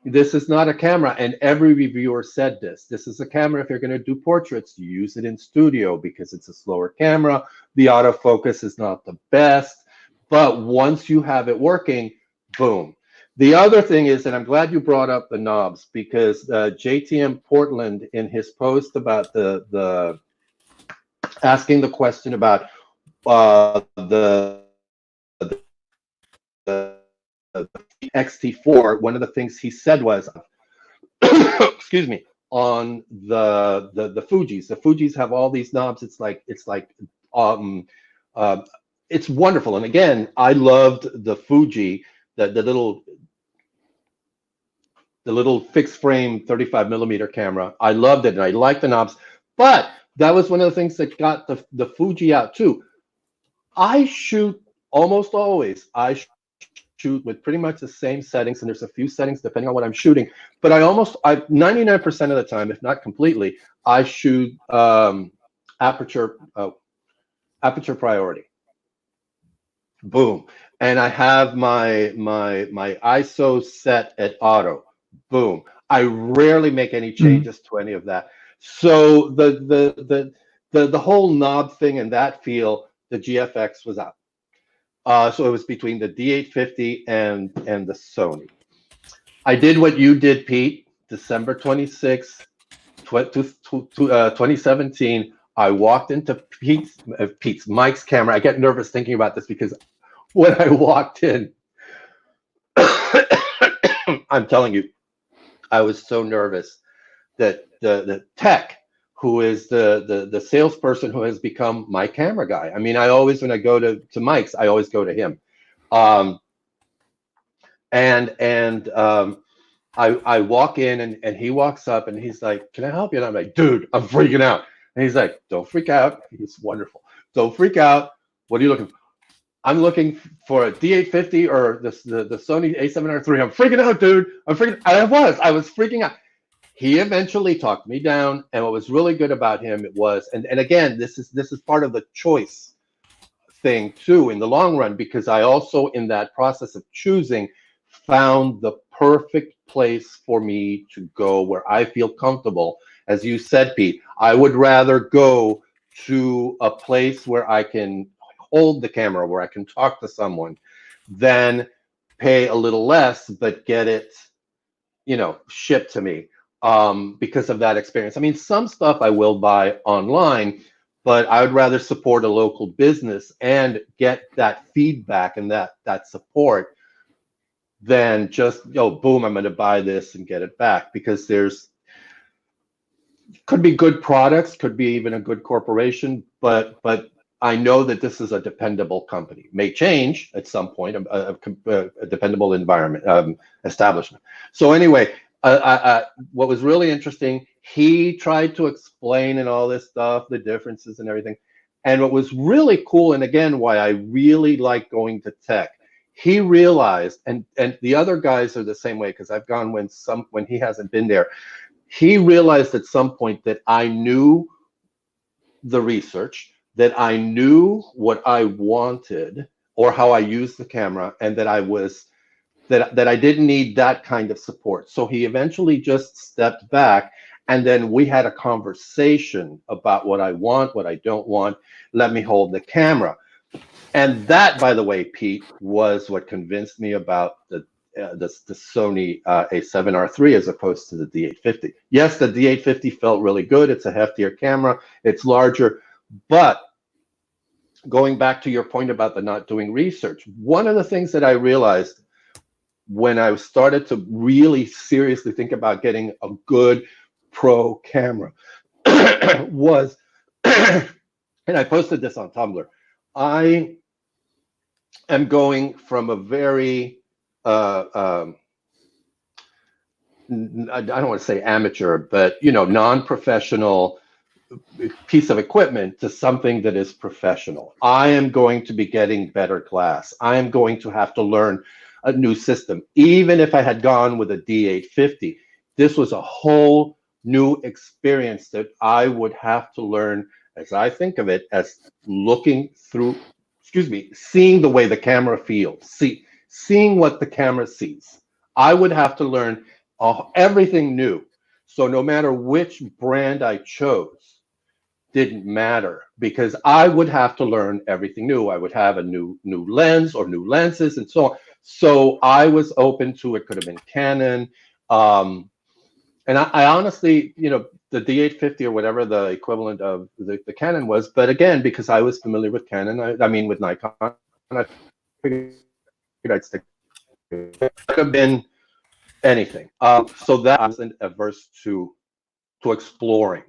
This is not a camera, and every reviewer said this. This is a camera, if you're going to do portraits, you use it in studio because it's a slower camera. The autofocus is not the best, but once you have it working, boom. The other thing is, and I'm glad you brought up the knobs, because JTM Portland, in his post about the asking the question about the XT4, one of the things he said was, excuse me, on the Fujis. The Fujis have all these knobs. It's wonderful. And again, I loved the Fuji, the little fixed frame 35 millimeter camera. I loved it, and I liked the knobs. But that was one of the things that got the Fuji out too. I shoot almost always. I shoot with pretty much the same settings, and there's a few settings depending on what I'm shooting. But I 99% of the time, if not completely, I shoot aperture priority. Boom. And I have my ISO set at auto. Boom. I rarely make any changes to any of that. So the whole knob thing and that feel, the GFX was out. So it was between the D850 and the Sony. I did what you did, Pete. December 26, 2017. I walked into Mike's camera. I get nervous thinking about this because when I walked in, I'm telling you, I was so nervous that the tech, who is the salesperson who has become my camera guy. I mean, I always, when I go to Mike's, I always go to him. I walk in and he walks up and he's like, "Can I help you?" And I'm like, "Dude, I'm freaking out." And he's like, "Don't freak out." He's wonderful. "Don't freak out. What are you looking for?" "I'm looking for a D850 or the Sony A7R III. I'm freaking out, dude. I'm freaking." I was freaking out. He eventually talked me down, and what was really good about him, it was, and again, this is part of the choice thing too in the long run, because I also, in that process of choosing, found the perfect place for me to go where I feel comfortable. As you said, Pete, I would rather go to a place where I can hold the camera, where I can talk to someone, than pay a little less but get it, shipped to me. Because of that experience. I mean, some stuff I will buy online, but I would rather support a local business and get that feedback and that support than just, boom, I'm going to buy this and get it back. Because could be good products, could be even a good corporation, but I know that this is a dependable company. May change at some point, a dependable environment, establishment. So anyway, what was really interesting, he tried to explain and all this stuff, the differences and everything. And what was really cool, and again, why I really like going to tech, he realized, and the other guys are the same way, because I've gone when he hasn't been there. He realized at some point that I knew the research, that I knew what I wanted or how I used the camera, and that I didn't need that kind of support. So he eventually just stepped back, and then we had a conversation about what I want, what I don't want. Let me hold the camera. And that, by the way, Pete, was what convinced me about the Sony A7R III as opposed to the D850. Yes, the D850 felt really good. It's a heftier camera. It's larger. But going back to your point about the not doing research, one of the things that I realized when I started to really seriously think about getting a good pro camera was, and I posted this on Tumblr, I am going from a very, I don't want to say amateur, but, non-professional piece of equipment to something that is professional. I am going to be getting better glass. I am going to have to learn a new system. Even if I had gone with a D850, this was a whole new experience that I would have to learn, as I think of it, as looking through, seeing the way the camera feels, seeing what the camera sees. I would have to learn everything new. So no matter which brand I chose, didn't matter because I would have to learn everything new. I would have a new lens or new lenses and so on. So I was open to it. Could have been Canon. And I honestly, the D850 or whatever the equivalent of the Canon was, but again, because I was familiar with Canon, I mean with Nikon, I figured I'd stick. It could have been anything. So that I wasn't averse to exploring.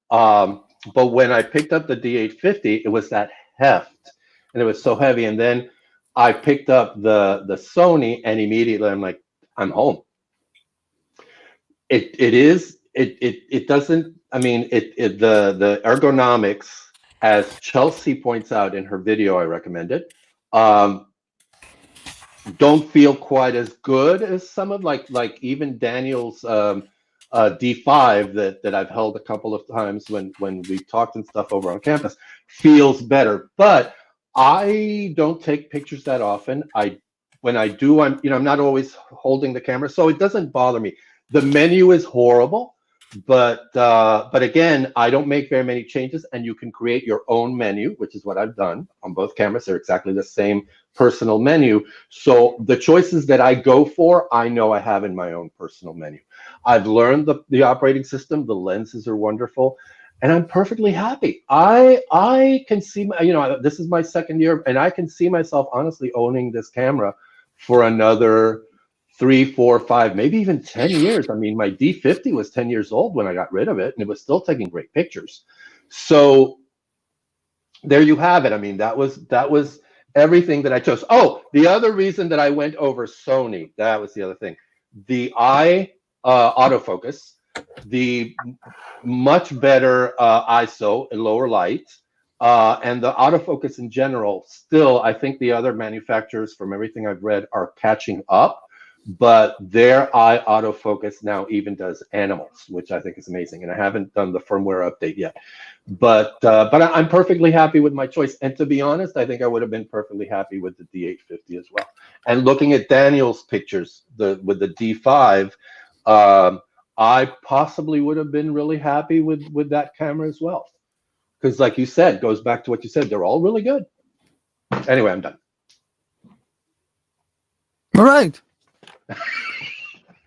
But when I picked up the D850, it was that heft, and it was so heavy. And then I picked up the Sony, and immediately I'm like, I'm home. It doesn't. I mean, the ergonomics, as Chelsea points out in her video, I recommend it. Don't feel quite as good as some of like even Daniel's D5 that I've held a couple of times when we talked and stuff over on campus feels better. But I don't take pictures that often. When I do, I'm not always holding the camera, so it doesn't bother me. The menu is horrible, but again, I don't make very many changes, and you can create your own menu, which is what I've done on both cameras. They're exactly the same personal menu. So the choices that I go for, I know I have in my own personal menu. I've learned the operating system. The lenses are wonderful, and I'm perfectly happy. I can see, this is my second year, and I can see myself honestly owning this camera for another 3, 4, 5, maybe even 10 years. I mean, my D50 was 10 years old when I got rid of it, and it was still taking great pictures. So there you have it. I mean, that was everything that I chose. Oh, the other reason that I went over Sony, that was the other thing. The eye autofocus, the much better ISO and lower light, and the autofocus in general. Still, I think the other manufacturers, from everything I've read, are catching up. But their eye autofocus now even does animals, which I think is amazing. And I haven't done the firmware update yet. But I'm perfectly happy with my choice. And to be honest, I think I would have been perfectly happy with the D850 as well. And looking at Daniel's pictures with the D5, I possibly would have been really happy with that camera as well. Because like you said, goes back to what you said, they're all really good. Anyway, I'm done. All right.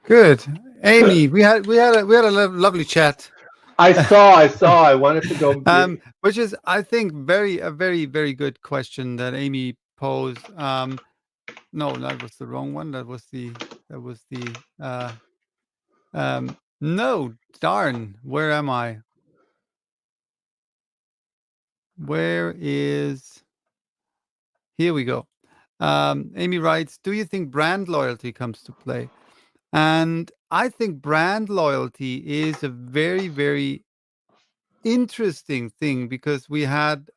Good. Amy, we had a lovely chat. I saw. I wanted to go. Which is, I think, a very, very good question that Amy posed. No, that was the wrong one. That was the. No, darn. Where am I? Where is? Here we go. Amy writes, do you think brand loyalty comes to play? And I think brand loyalty is a very, very interesting thing, because we had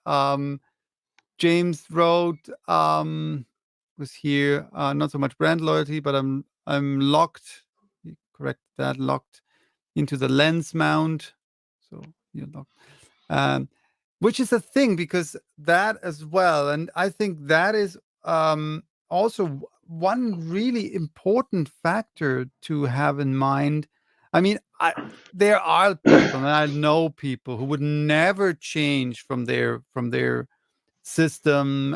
James wrote was here, not so much brand loyalty, but I'm locked, correct that, locked into the lens mount. So you're locked. Which is a thing, because that as well, and I think that is also one really important factor to have in mind. I mean, there are people, and I know people who would never change from their system,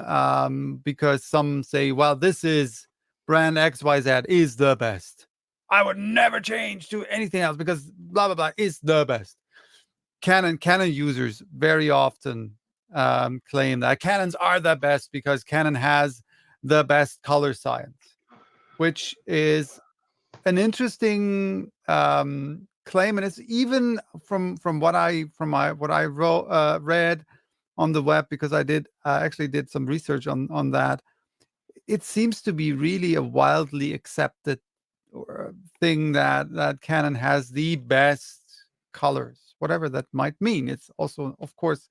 because some say, well, this is brand XYZ is the best. I would never change to anything else because blah, blah, blah is the best. Canon users very often claim that Canons are the best because Canon has the best color science, which is an interesting claim, and it's even from what I read on the web, because I actually did some research on that. It seems to be really a wildly accepted thing that Canon has the best colors, whatever that might mean. It's also, of course,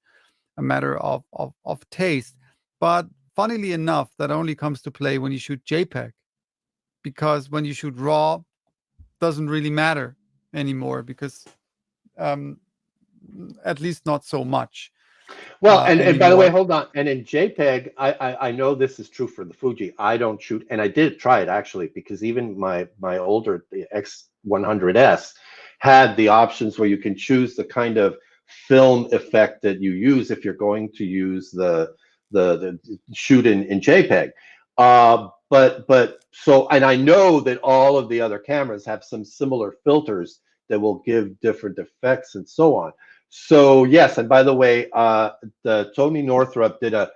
a matter of taste. But funnily enough, that only comes to play when you shoot JPEG, because when you shoot RAW, doesn't really matter anymore, because at least not so much. Well, and by the way, anymore. hold on. And in JPEG, I know this is true for the Fuji. I don't shoot, and I did try it actually, because even my older, the X100S, had the options where you can choose the kind of film effect that you use if you're going to use the shoot in JPEG. But so, and I know that all of the other cameras have some similar filters that will give different effects and so on. So yes, and by the way, the Tony Northrup did a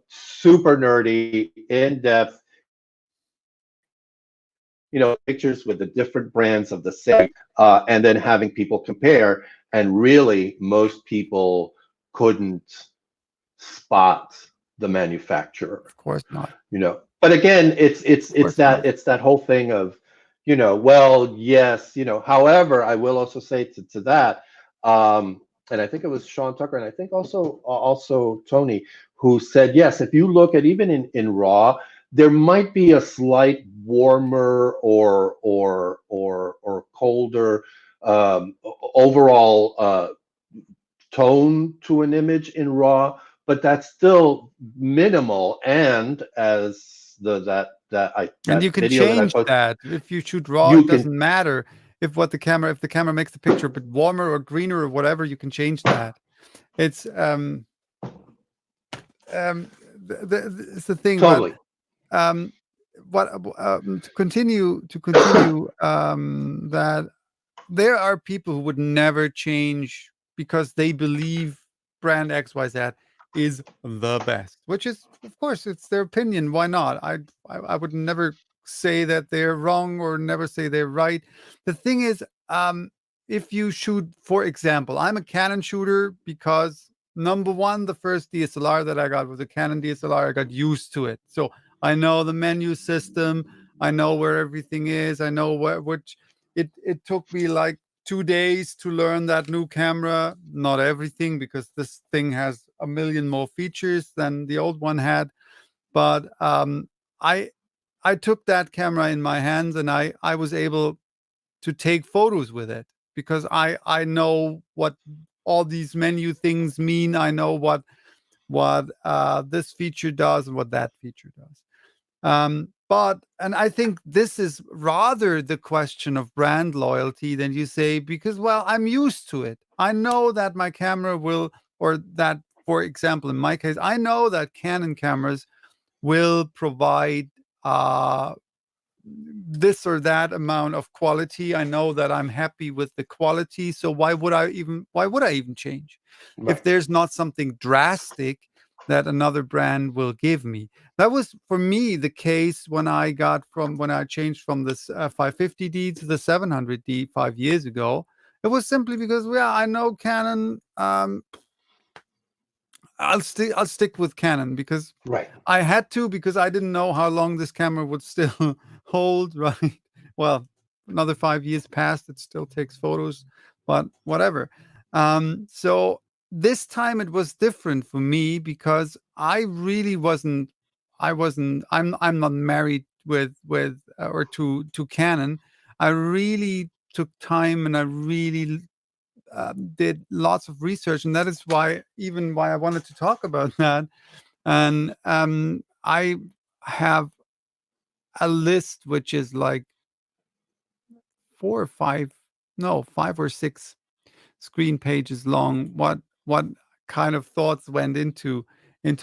super nerdy, in-depth, pictures with the different brands of the same, and then having people compare. And really, most people couldn't spot the manufacturer. Of course not. But again, it's that whole thing of, well, yes, However, I will also say to that, and I think it was Sean Tucker, and I think also Tony, who said, yes, if you look at even in RAW, there might be a slight warmer or colder overall tone to an image in RAW, but that's still minimal. And as that And you can video that I change posted, that. If you shoot RAW, you it can doesn't matter if the camera makes the picture a bit warmer or greener or whatever, you can change that. It's it's the thing. totally. But to continue that there are people who would never change because they believe brand XYZ is the best, which is, of course, it's their opinion. Why not? I would never say that they're wrong or never say they're right. The thing is, if you shoot, for example, I'm a Canon shooter because number one, the first DSLR that I got was a Canon DSLR. I got used to it. So I know the menu system. I know where everything is. I know which it took me like 2 days to learn that new camera. Not everything, because this thing has a million more features than the old one had. But I took that camera in my hands and I was able to take photos with it because I know what all these menu things mean. I know what this feature does and what that feature does. And I think this is rather the question of brand loyalty than you say, because, well, I'm used to it. I know that my camera will, or that, for example, in my case, I know that Canon cameras will provide this or that amount of quality. I know that I'm happy with the quality. So why would I even change if there's not something drastic that another brand will give me? That was for me the case when I changed from this 550D to the 700D 5 years ago. It was simply because, well, I know Canon. I'll stick with Canon because I had to, because I didn't know how long this camera would still hold, right? Well, another 5 years passed, it still takes photos, but whatever. So this time it was different for me because I really I'm not married with or to Canon. I really took time and I really did lots of research, and that is why I wanted to talk about that. And I have a list which is like 5 or 6 screen pages long. What kind of thoughts went into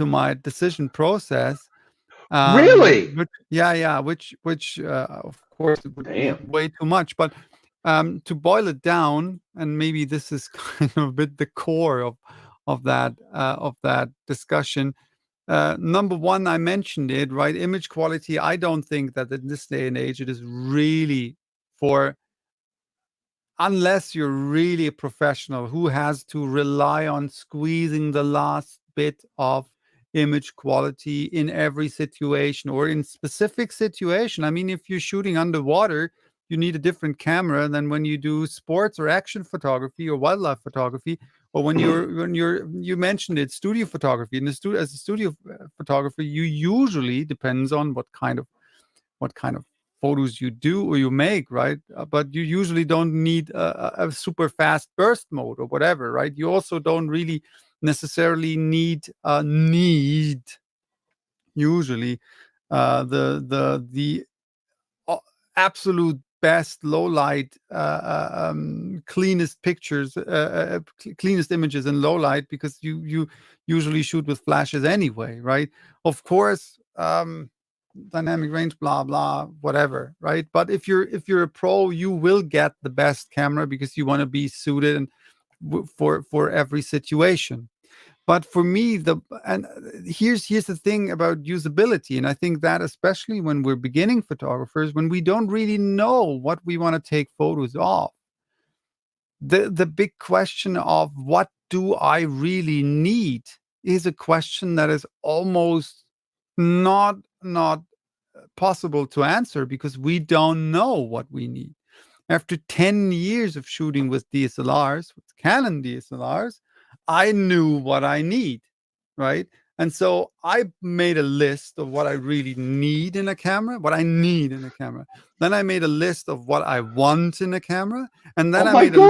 my decision process? Really? Which of course it would be way too much, but to boil it down, and maybe this is kind of a bit the core of that discussion. Number one, I mentioned it, right? Image quality. I don't think that in this day and age it is really for, unless you're really a professional who has to rely on squeezing the last bit of image quality in every situation or in specific situation. I mean, if you're shooting underwater, you need a different camera than when you do sports or action photography or wildlife photography, or you mentioned it, studio photography. In the studio, as a studio photographer, you usually, depends on what kind of photos you do or you make, right? But you usually don't need a super fast burst mode or whatever, right? You also don't really necessarily need usually the absolute best low light, cleanest pictures, cleanest images in low light, because you usually shoot with flashes anyway, right? Of course, dynamic range, blah blah, whatever, right? But if you're a pro, you will get the best camera because you want to be suited and for every situation. But for me, here's the thing about usability, and I think that especially when we're beginning photographers, when we don't really know what we want to take photos of, the big question of what do I really need is a question that is almost not possible to answer, because we don't know what we need. After 10 years of shooting with DSLRs, with Canon DSLRs, I knew what I need, right? And so I made a list of what I really need in a camera, what I need in a camera. Then I made a list of what I want in a camera, and then Oh I my made a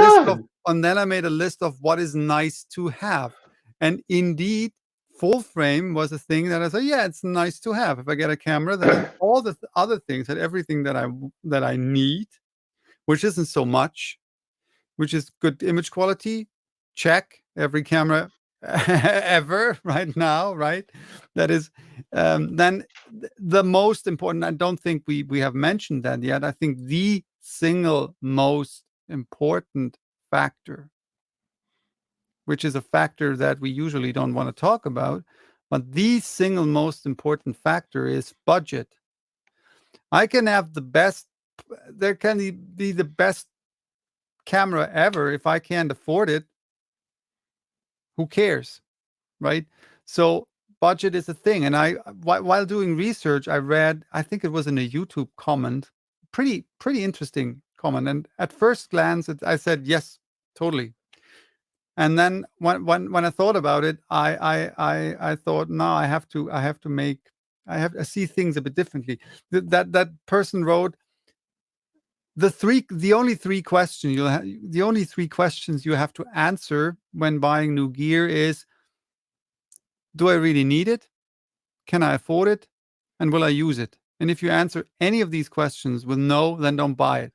list of God. what is nice to have. And indeed, full frame was a thing that I said, yeah, it's nice to have. If I get a camera that has all the other things, that everything that I need, which isn't so much, which is good image quality. Check. Every camera ever right now, right? That is, then the most important, I don't think we have mentioned that yet. I think the single most important factor, which is a factor that we usually don't want to talk about, but the single most important factor is budget. I can have the best, there can be the best camera ever. If I can't afford it, who cares, right? So budget is a thing. And while doing research, I read, I think it was in a YouTube comment, pretty interesting comment. And at first glance, I said yes, totally. And then when I thought about it, I thought, no, I have to I see things a bit differently. That person wrote, the only three questions you have to answer when buying new gear is, do I really need it? Can I afford it? And will I use it? And if you answer any of these questions with no, then don't buy it.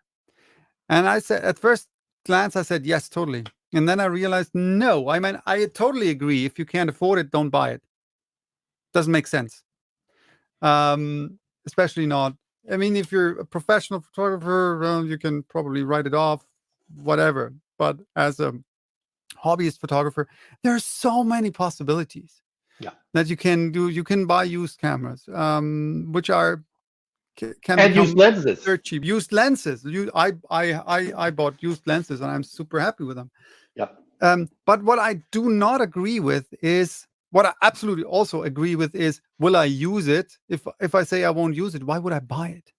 And I said, at first glance, I said, yes, totally. And then I realized, no, I mean, I totally agree. If you can't afford it, don't buy it. Doesn't make sense. Especially not, I mean, if you're a professional photographer, well, you can probably write it off, whatever. But as a hobbyist photographer, there are so many possibilities that you can do. You can buy used cameras, which can And use become lenses. dirt cheap. Used lenses. I bought used lenses, and I'm super happy with them. But what I do not agree with is, what I absolutely also agree with is, will I use it? If I say I won't use it, why would I buy it?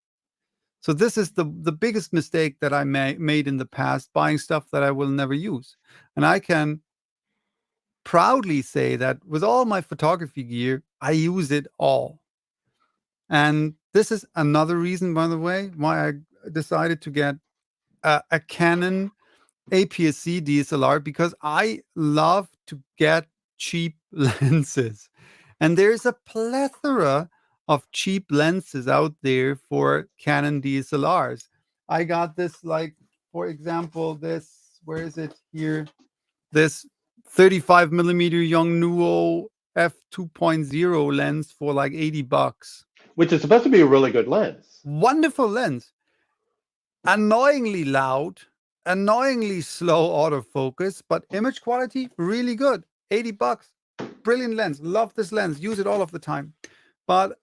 So this is the biggest mistake that I made in the past, buying stuff that I will never use. And I can proudly say that with all my photography gear, I use it all. And this is another reason, by the way, why I decided to get a Canon APS-C DSLR, because I love to get cheap lenses. And there's a plethora of cheap lenses out there for Canon DSLRs. I got this, like, for example, where is it here? This 35 millimeter Yongnuo f2.0 lens for like $80. Which is supposed to be a really good lens. Wonderful lens. Annoyingly loud, annoyingly slow autofocus, but image quality really good. $80. Brilliant lens. Love this lens. Use it all of the time. But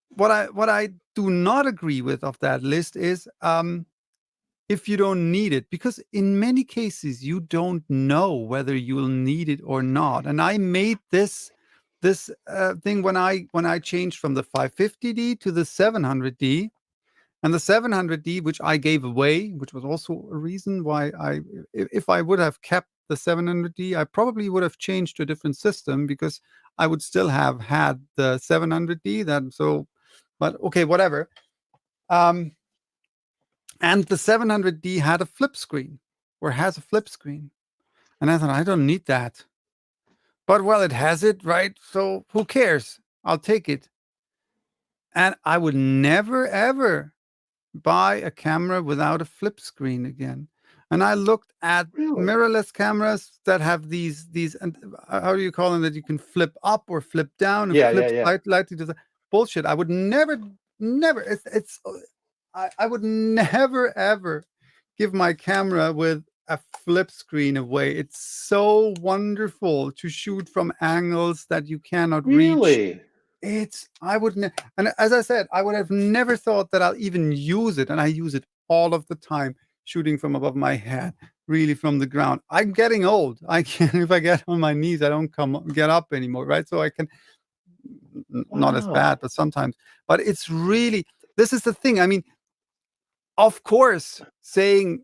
what I do not agree with of that list is, if you don't need it, because in many cases you don't know whether you'll need it or not. And I made this thing when I changed from the 550D to the 700D. And the 700D, which I gave away, which was also a reason why if I would have kept the 700D, I probably would have changed to a different system, because I would still have had the 700D. But okay, whatever. And the 700D had a flip screen, or has a flip screen. And I thought, I don't need that. But well, it has it, right? So who cares? I'll take it. And I would never ever buy a camera without a flip screen again. And I looked at Really? mirrorless cameras that have these and how do you call them, that you can flip up or flip down and Yeah, flip yeah, yeah. slightly to the bullshit. I would never I would never ever give my camera with a flip screen away. It's so wonderful to shoot from angles that you cannot reach. Really? I would, and as I said, I would have never thought that I'll even use it, and I use it all of the time, shooting from above my head, really from the ground. I'm getting old. I can't. If I get on my knees, I don't get up anymore, right? So I can, not as bad, Wow. but sometimes. But it's really, this is the thing. I mean, of course, saying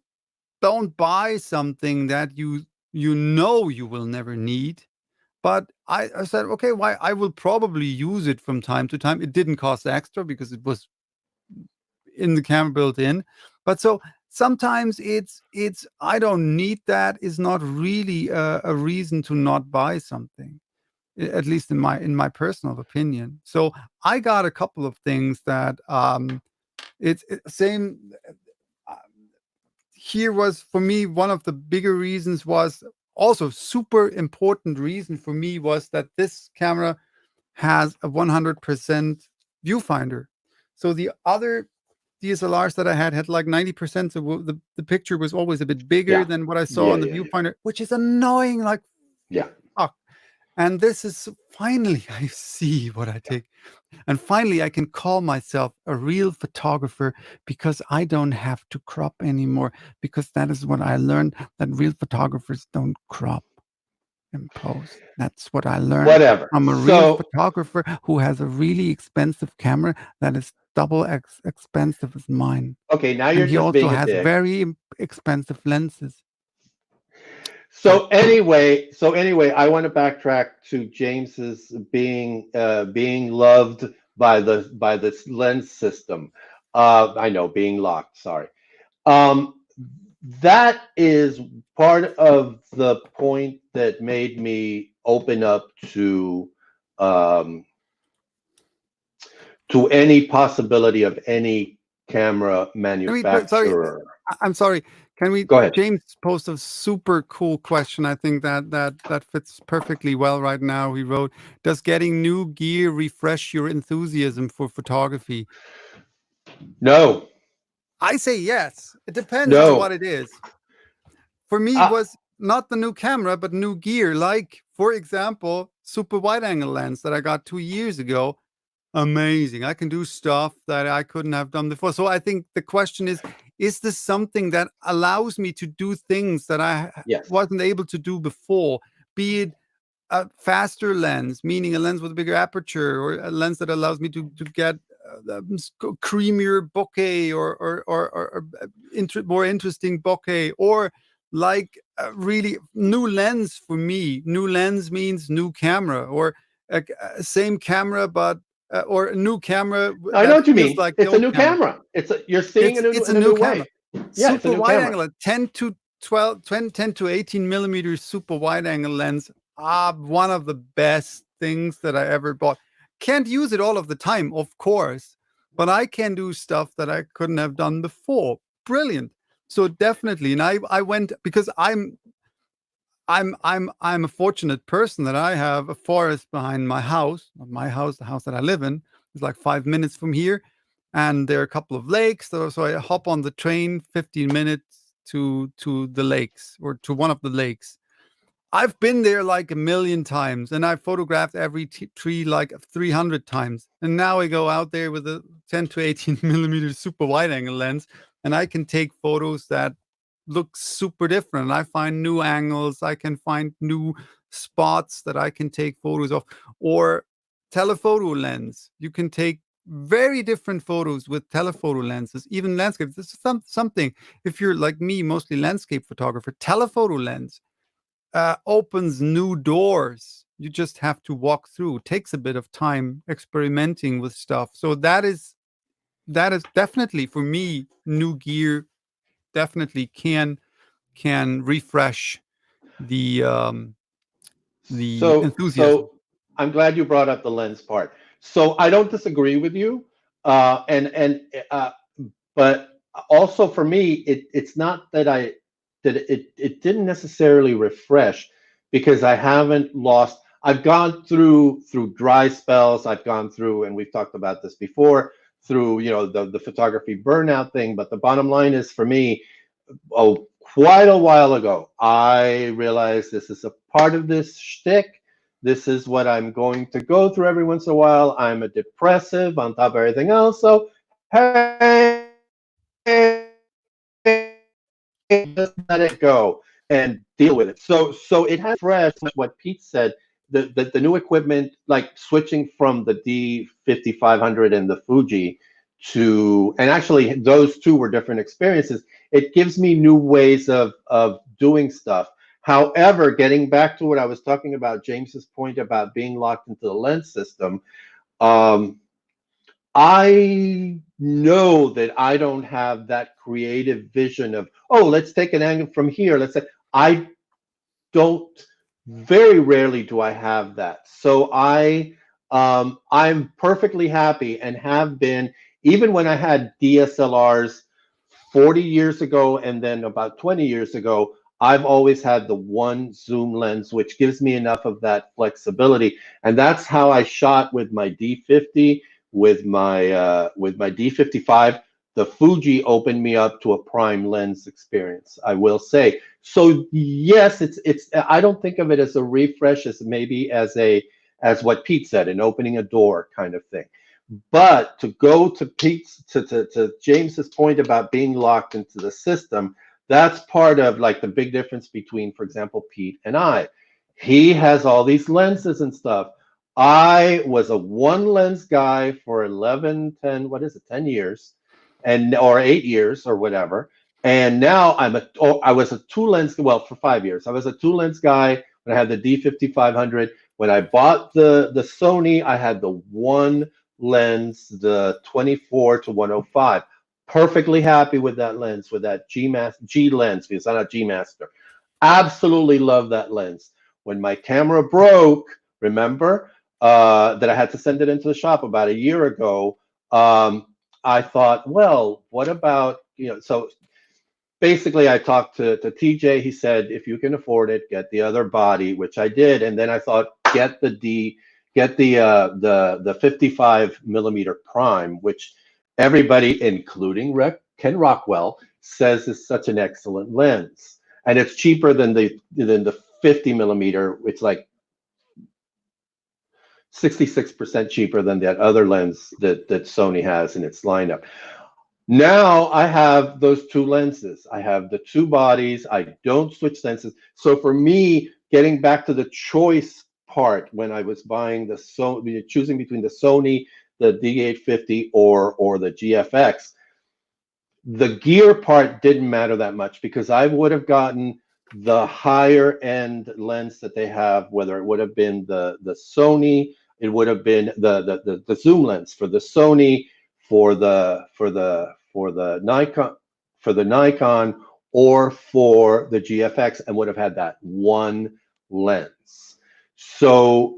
don't buy something that you know you will never need. But I said, okay, why? I will probably use it from time to time. It didn't cost extra because it was in the camera built in. But so sometimes it's I don't need that is not really a reason to not buy something, at least in my personal opinion. So I got a couple of things that same. uh, Here was for me one of the bigger reasons was also super important reason for me was that this camera has a 100% viewfinder. So the other DSLRs that I had like 90%. So the picture was always a bit bigger Yeah. than what I saw Yeah, on the yeah, yeah. viewfinder, which is annoying. Like, Yeah. fuck. And this is finally I see what I take. And finally, I can call myself a real photographer because I don't have to crop anymore. Because that is what I learned, that real photographers don't crop and pose. That's what I learned Whatever. from a real So, photographer who has a really expensive camera that is double expensive as mine. okay, now And you're he just also being a has dick. very expensive lenses. But So anyway, I want to backtrack to James's being loved by this lens system. I know, being locked. Sorry. Um, that is part of the point that made me open up um, to any possibility of any camera sorry, manufacturer. I'm sorry. Can we? Go ahead. James posed a super cool question. I think that fits perfectly well right now. He wrote, "Does getting new gear refresh your enthusiasm for photography?" No, I say yes. It depends on no. what it is. For me, it Uh, was not the new camera, but new gear. Like, for example, super wide angle lens that I got 2 years ago. Amazing. I can do stuff that I couldn't have done before. So I think the question is this something that allows me to do things that I yes. wasn't able to do before? Be it a faster lens, meaning a lens with a bigger aperture, or a lens that allows me to get creamier bokeh or more interesting bokeh, or like really new lens for me. New lens means new camera, or same camera, but or a new camera I know that what you feels mean. like the It's a old new camera. camera. You're seeing it It's a in a new new camera. way. Yeah, it's a Super new wide camera. angle, a 10 to 12, 10 to 18 millimeter super wide angle lens. One of the best things that I ever bought. Can't use it all of the time, of course, but I can do stuff that I couldn't have done before. Brilliant. So definitely. And I went because I'm a fortunate person that I have a forest behind my house. Not my house, the house that I live in is like 5 minutes from here, and there are a couple of lakes. So I hop on the train, 15 minutes to the lakes or to one of the lakes. I've been there like a million times, and I've photographed every tree like 300 times. And now I go out there with a 10 to 18 millimeter super wide angle lens, and I can take photos that look super different. I find new angles, I can find new spots that I can take photos of, or telephoto lens. You can take very different photos with telephoto lenses, even landscapes. This is something, if you're like me, mostly landscape photographer, telephoto lens opens new doors. You just have to walk through. It takes a bit of time experimenting with stuff. So that is definitely for me new gear. Definitely can refresh the the enthusiasm. So I'm glad you brought up the lens part. So I don't disagree with you, and but also for me, it's not that it didn't necessarily refresh because I haven't lost. I've gone through dry spells. I've gone through, and we've talked about this before, through the photography burnout thing. But the bottom line is for me, quite a while ago, I realized this is a part of this shtick. This is what I'm going to go through every once in a while. I'm a depressive on top of everything else. So, hey, just let it go and deal with it. So it has fresh what Pete said. The new equipment, like switching from the D5500 and the Fuji and actually those two were different experiences. It gives me new ways of doing stuff. However, getting back to what I was talking about, James's point about being locked into the lens system, I know that I don't have that creative vision of, oh, let's take an angle from here. Let's say I don't. Very rarely do I have that. So I'm perfectly happy and have been, even when I had DSLRs 40 years ago and then about 20 years ago. I've always had the one zoom lens, which gives me enough of that flexibility, and that's how I shot with my D50, with my D55. The Fuji opened me up to a prime lens experience, I will say. So yes, it's I don't think of it as a refresh, as maybe as what Pete said, an opening a door kind of thing. But to go to Pete's to James's point about being locked into the system, that's part of like the big difference between, for example, Pete and I. He has all these lenses and stuff. I was a one lens guy for 11, 10, what is it, 10 years, and or 8 years or whatever. And now I was a two lens, well, for 5 years. I was a two lens guy when I had the D5500. When I bought the Sony, I had the one lens, the 24 to 105. Perfectly happy with that lens, with that G lens, because I'm not G Master. Absolutely love that lens. When my camera broke, remember that I had to send it into the shop about a year ago. I thought, well, what about, so basically I talked to TJ. He said, if you can afford it, get the other body, which I did. And then I thought, get the 55 millimeter prime, which everybody, including Ken Rockwell, says is such an excellent lens. And it's cheaper than the 50 millimeter. It's like 66% cheaper than that other lens that Sony has in its lineup. Now I have those two lenses. I have the two bodies. I don't switch lenses. So for me, getting back to the choice part, when I was buying choosing between the Sony, the D850 or the GFX, the gear part didn't matter that much because I would have gotten the higher end lens that they have, whether it would have been the Sony, it would have been the zoom lens for the Sony, for the Nikon, or for the GFX, and would have had that one lens. So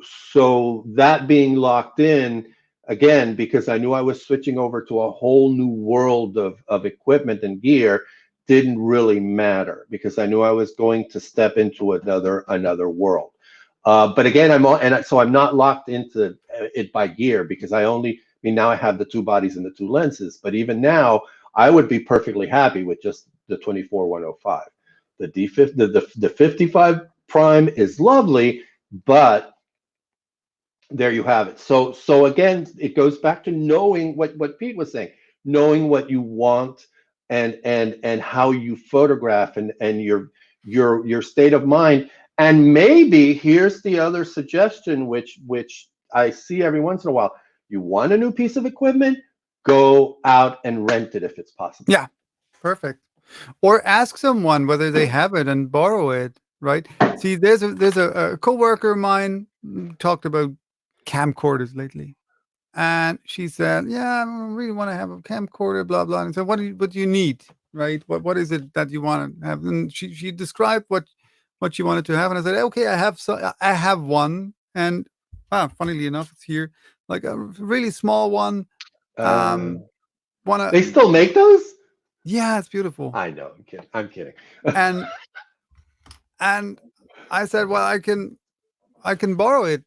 that being locked in, again, because I knew I was switching over to a whole new world of equipment and gear, didn't really matter because I knew I was going to step into another world. But again, I'm not locked into it by gear because now I have the two bodies and the two lenses. But even now, I would be perfectly happy with just the 24-105. The D50, the 55 prime is lovely, but there you have it. So again, it goes back to knowing what Pete was saying, knowing what you want and how you photograph and your state of mind. And maybe here's the other suggestion, which I see every once in a while. You want a new piece of equipment, go out and rent it if it's possible. Yeah, perfect. Or ask someone whether they have it and borrow it, right? See, there's a coworker of mine talked about camcorders lately. And she said, yeah, I really want to have a camcorder, blah, blah. And so what do you need, right? What is it that you want to have? And she described what she wanted to have, and I said, okay, I have one, and funnily enough, it's here, like a really small one. They still make those? Yeah, it's beautiful. I know. I'm kidding. and I said, well, I can borrow it,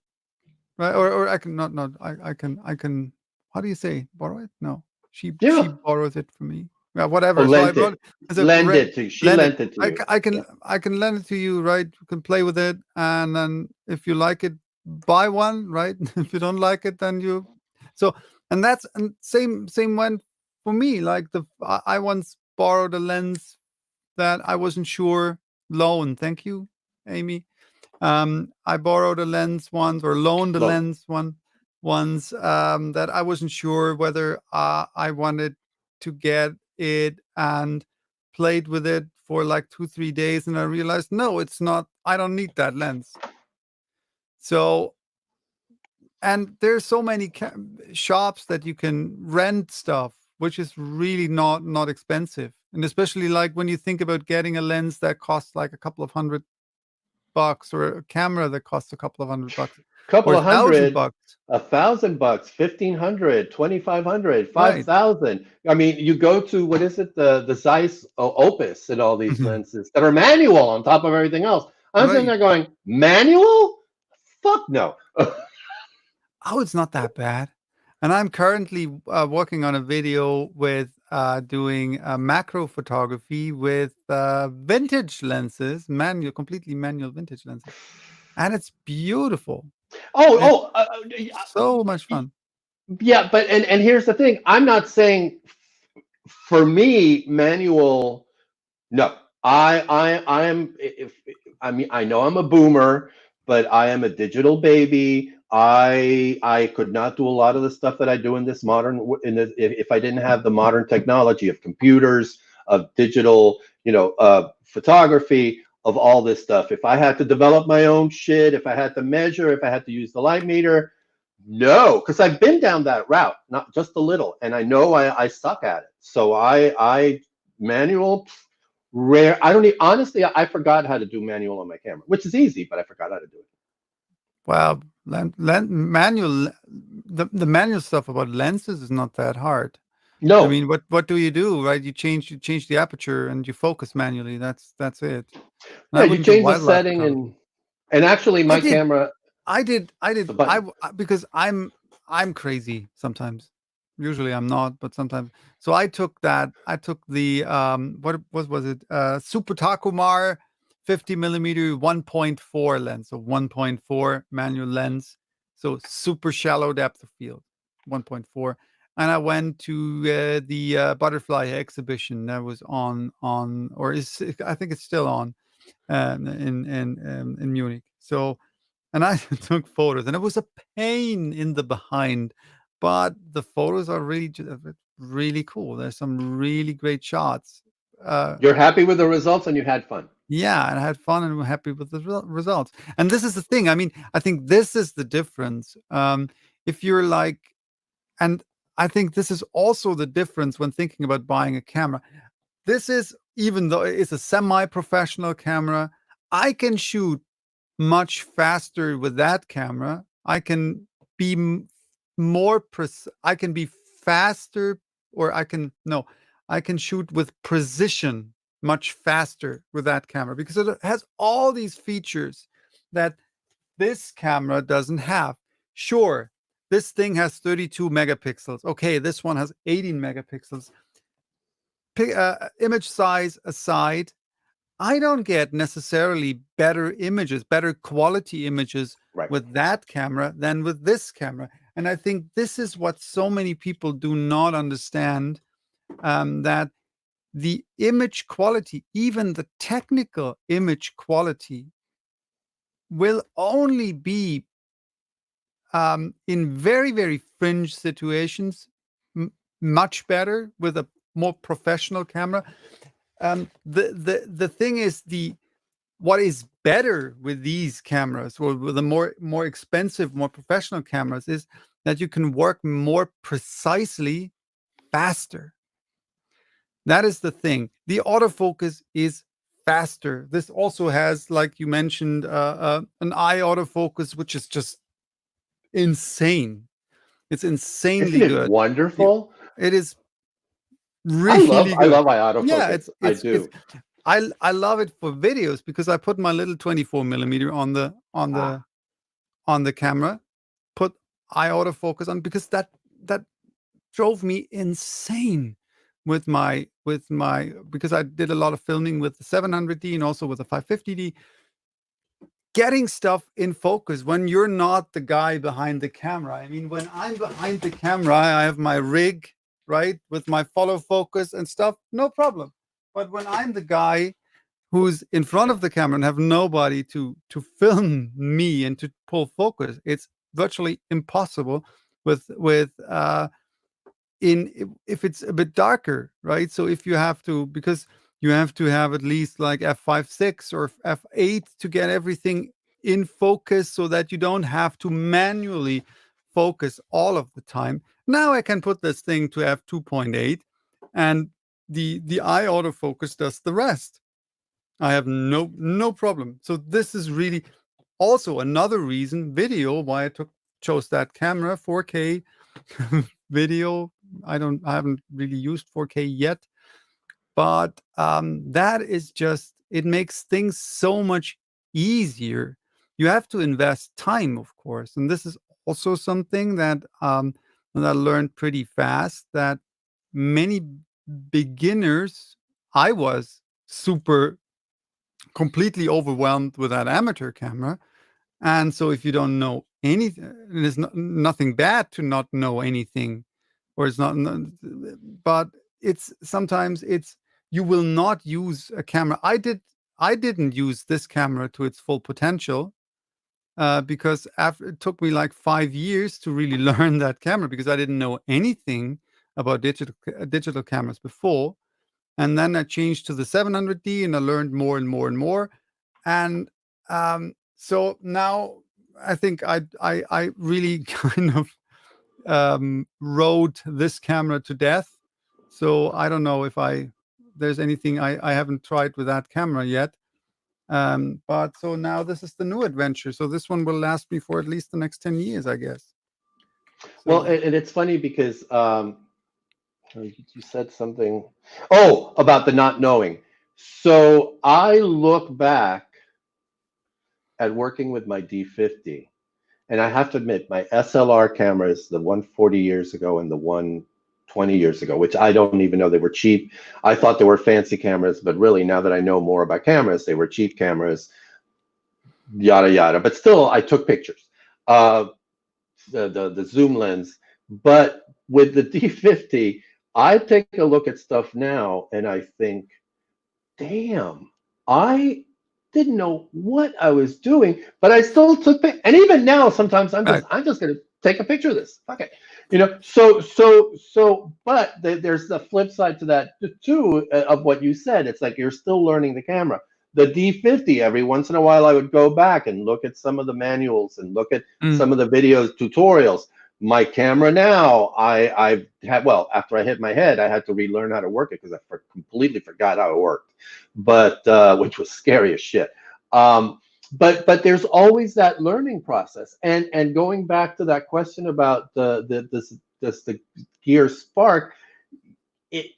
right? Or I can not. I can. How do you say borrow it? No, she borrows it from me. Yeah, whatever. So I brought it. Lend it to you. She lent it to you. I can lend it to you, right? You can play with it, and then if you like it, buy one, right? If you don't like it, then you. So and same went for me. Like I once borrowed a lens that I wasn't sure. Loan, thank you, Amy. I borrowed a lens once, or loaned a lens once, that I wasn't sure whether I wanted to get it, and played with it for like 2-3 days, and I realized, no, it's not. I don't need that lens. So, and there's so many shops that you can rent stuff, which is really not expensive, and especially like when you think about getting a lens that costs like a couple of $100, or a camera that costs a couple of $100, couple or of $100, $1,000, $1,000, 1,500, 2,500, right? 5,000. I mean, you go to, what is it, the Zeiss Opus and all these lenses that are manual on top of everything else. I'm sitting there going, manual? Fuck no. Oh, it's not that bad. And I'm currently working on a video with doing macro photography with vintage lenses, completely manual vintage lenses, and it's beautiful. So much fun. Yeah, but and here's the thing. I'm not saying for me manual. No, I am. I mean, I know I'm a boomer, but I am a digital baby. I could not do a lot of the stuff that I do in this if I didn't have the modern technology of computers, of digital, photography, of all this stuff. If I had to develop my own shit, if I had to measure, if I had to use the light meter, no, because I've been down that route, not just a little, and I know I suck at it. So I manual. Rare. I don't honestly. I forgot how to do manual on my camera, which is easy, but I forgot how to do it. Well, manual. The manual stuff about lenses is not that hard. No, I mean, what do you do, right? You change the aperture and you focus manually. That's it. Yeah, you change the setting and actually my camera. I did. Because I'm crazy sometimes. Usually I'm not, but sometimes. So I took the what was it? Super Takumar 50mm 1.4 lens, so 1.4 manual lens, so super shallow depth of field, 1.4. And I went to the butterfly exhibition that was on, or I think it's still on, in Munich. So, and I took photos, and it was a pain in the behind, but the photos are really cool. There's some really great shots. You're happy with the results, and you had fun. Yeah, and I had fun, and we're happy with the results. And this is the thing. I mean, I think this is the difference. If you're like, and I think this is also the difference when thinking about buying a camera. This is, even though it's a semi-professional camera, I can shoot much faster with that camera. I can be I can be faster, or I can shoot with precision much faster with that camera, because it has all these features that this camera doesn't have. Sure, this thing has 32 megapixels. Okay, this one has 18 megapixels. Image size aside, I don't get necessarily better quality images with that camera than with this camera. And I think this is what so many people do not understand, that the image quality, even the technical image quality, will only be in very, very fringe situations much better with a more professional camera. The thing is, what is better with these cameras, or with the more expensive, more professional cameras, is that you can work more precisely faster. That is the thing. The autofocus is faster. This also has, like you mentioned, an eye autofocus, which is just insane. It's Isn't insanely it good. wonderful? It is really I good. love my Yeah, autofocus. I it's do. I love it for videos because I put my little 24 millimeter Ah, on the camera, put eye autofocus on because that drove me insane with my because I did a lot of filming with the 700D and also with the 550D. Getting stuff in focus when you're not the guy behind the camera. I mean, when I'm behind the camera, I have my rig, right, with my follow focus and stuff, no problem. But when I'm the guy who's in front of the camera and have nobody to film me and to pull focus, it's virtually impossible with in if it's a bit darker, right? So if you have to, because you have to have at least like f5.6 or f8 to get everything in focus so that you don't have to manually focus all of the time. Now I can put this thing to f2.8 and the eye autofocus does the rest. I have no problem. So this is really also another reason video why chose that camera 4K video. I haven't really used 4K yet, but that is just it makes things so much easier. You have to invest time, of course, and this is also something that I learned pretty fast. That many beginners, I was super completely overwhelmed with that amateur camera. And so if you don't know anything, there's nothing bad to not know anything, or it's not, but it's sometimes it's you will not use a camera. I didn't use this camera to its full potential because after it took me like 5 years to really learn that camera because I didn't know anything about digital cameras before. And then I changed to the 700D and I learned more and more and more. And so now I think I really kind of rode this camera to death. So I don't know if there's anything I haven't tried with that camera yet. But so now this is the new adventure. So this one will last me for at least the next 10 years, I guess. well, So and it's funny because you said something. Oh, about the not knowing. So I look back at working with my D50, and I have to admit, my SLR cameras, the one 40 years ago and the one 20 years ago, which I don't even know they were cheap. I thought they were fancy cameras, but really, now that I know more about cameras, they were cheap cameras, yada yada. But still, I took pictures. Uh, the zoom lens. But with the D50, I take a look at stuff now and I think, damn, I didn't know what I was doing, but I still took and even now sometimes right. I'm just gonna take a picture of this. Okay. But there's the flip side to that too, of what you said. It's like you're still learning the camera. The D50, every once in a while, I would go back and look at some of the manuals and look at Mm, some of the videos, tutorials. My camera now, I've had, well, after I hit my head, I had to relearn how to work it because completely forgot how it worked, but which was scary as shit. But there's always that learning process, and going back to that question about the gear spark, it,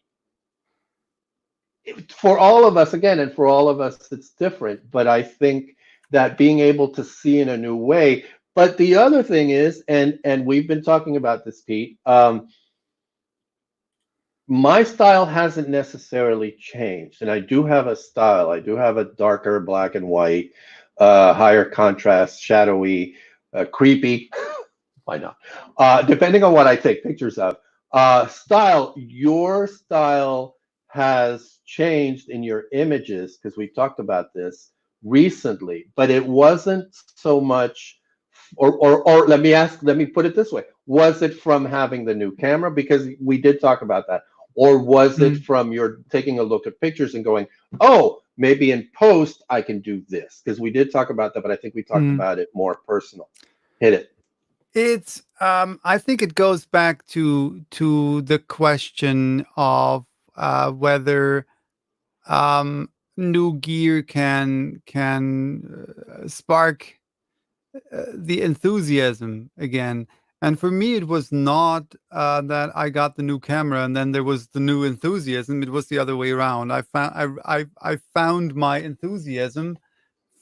for all of us again, and for all of us it's different, but I think that being able to see in a new way. But the other thing is, and we've been talking about this, Pete, my style hasn't necessarily changed, and I do have a style. I do have a darker black and white, higher contrast, shadowy, creepy. Why not? Depending on what I take pictures of. Style, your style has changed in your images because we talked about this recently, but it wasn't so much. Or let me put it this way: was it from having the new camera? Because we did talk about that, or was it mm. from your taking a look at pictures and going, "Oh, maybe in post I can do this"? Because we did talk about that, but I think we talked Mm. about it more personal. Hit it. It's I think it goes back to the question of whether new gear can spark the enthusiasm again. And for me, it was not that I got the new camera and then there was the new enthusiasm. It was the other way around. I found my enthusiasm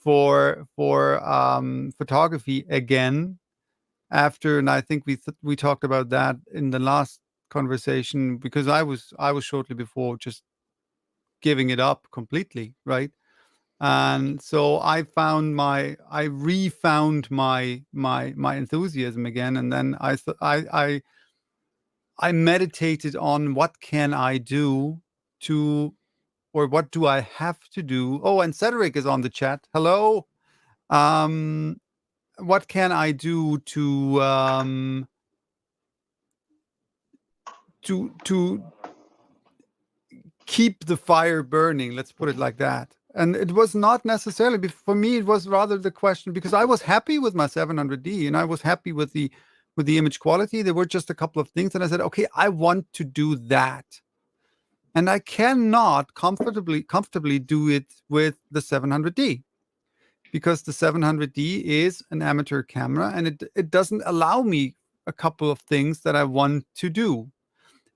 for photography again after, and I think we talked about that in the last conversation, because I was shortly before just giving it up completely, right? And so I refound my enthusiasm again, and then I meditated on what can I do to, or what do I have to do. Oh, and Cedric is on the chat. Hello. um what can I do to keep the fire burning, let's put it like that. And it was not necessarily, for me, it was rather the question, because I was happy with my 700D and I was happy with the image quality. There were just a couple of things and I said, okay, I want to do that, and I cannot comfortably do it with the 700D, because the 700D is an amateur camera and it doesn't allow me a couple of things that I want to do.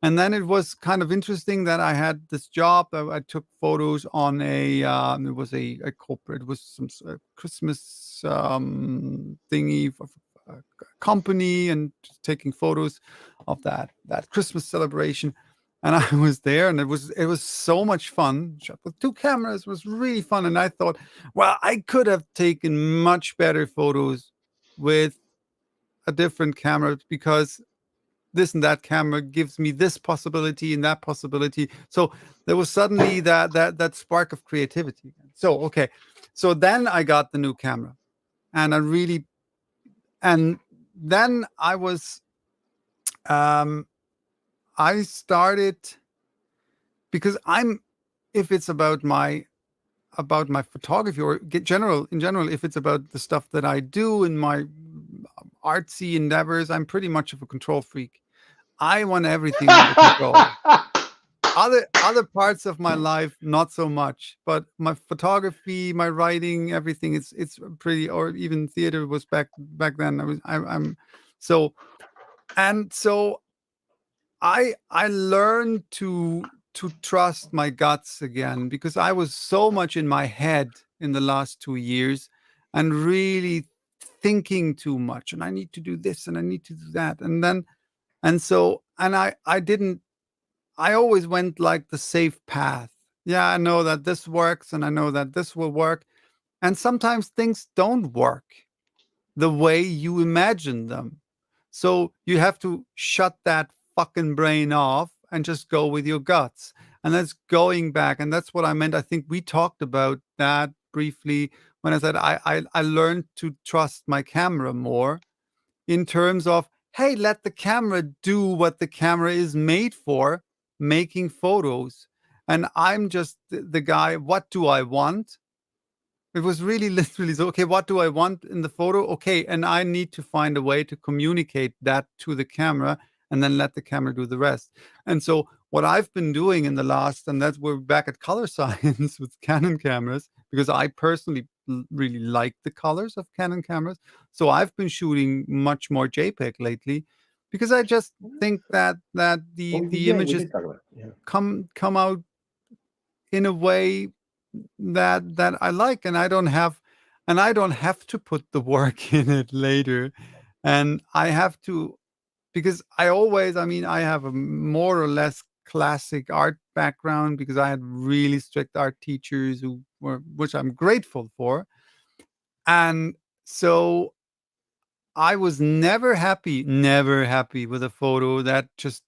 And then it was kind of interesting that I had this job. I took photos on it was a corporate, it was some Christmas thingy for a company, and just taking photos of that Christmas celebration. And I was there, and it was so much fun. Shot with two cameras, it was really fun. And I thought, well, I could have taken much better photos with a different camera, because this and that camera gives me this possibility and that possibility. So there was suddenly that spark of creativity. So okay, so then I got the new camera, and and then I started, because if it's about my photography, or in general, if it's about the stuff that I do in my artsy endeavors, I'm pretty much of a control freak. I want everything under control. Other parts of my life, not so much. But my photography, my writing, everything, it's pretty. Or even theater was back then. I'm so and so I learned to trust my guts again, because I was so much in my head in the last 2 years, and really thinking too much. And I need to do this, and I need to do that, and I didn't. I always went like the safe path. Yeah, I know that this works, and I know that this will work. And sometimes things don't work the way you imagine them. So you have to shut that fucking brain off and just go with your guts. And that's going back. And that's what I meant. I think we talked about that briefly when I said I learned to trust my camera more, in terms of, hey, let the camera do what the camera is made for, making photos. And I'm just the guy. What do I want? It was really literally so, okay, what do I want in the photo? Okay, and I need to find a way to communicate that to the camera, and then let the camera do the rest. And so what I've been doing in the last, and that's, we're back at color science with Canon cameras, because I personally really like the colors of Canon cameras. So I've been shooting much more JPEG lately, because I just think that the images come out in a way that I like, and I don't have to put the work in it later. And I have to, because I have a more or less classic art background, because I had really strict art teachers which I'm grateful for. And so I was never happy with a photo that just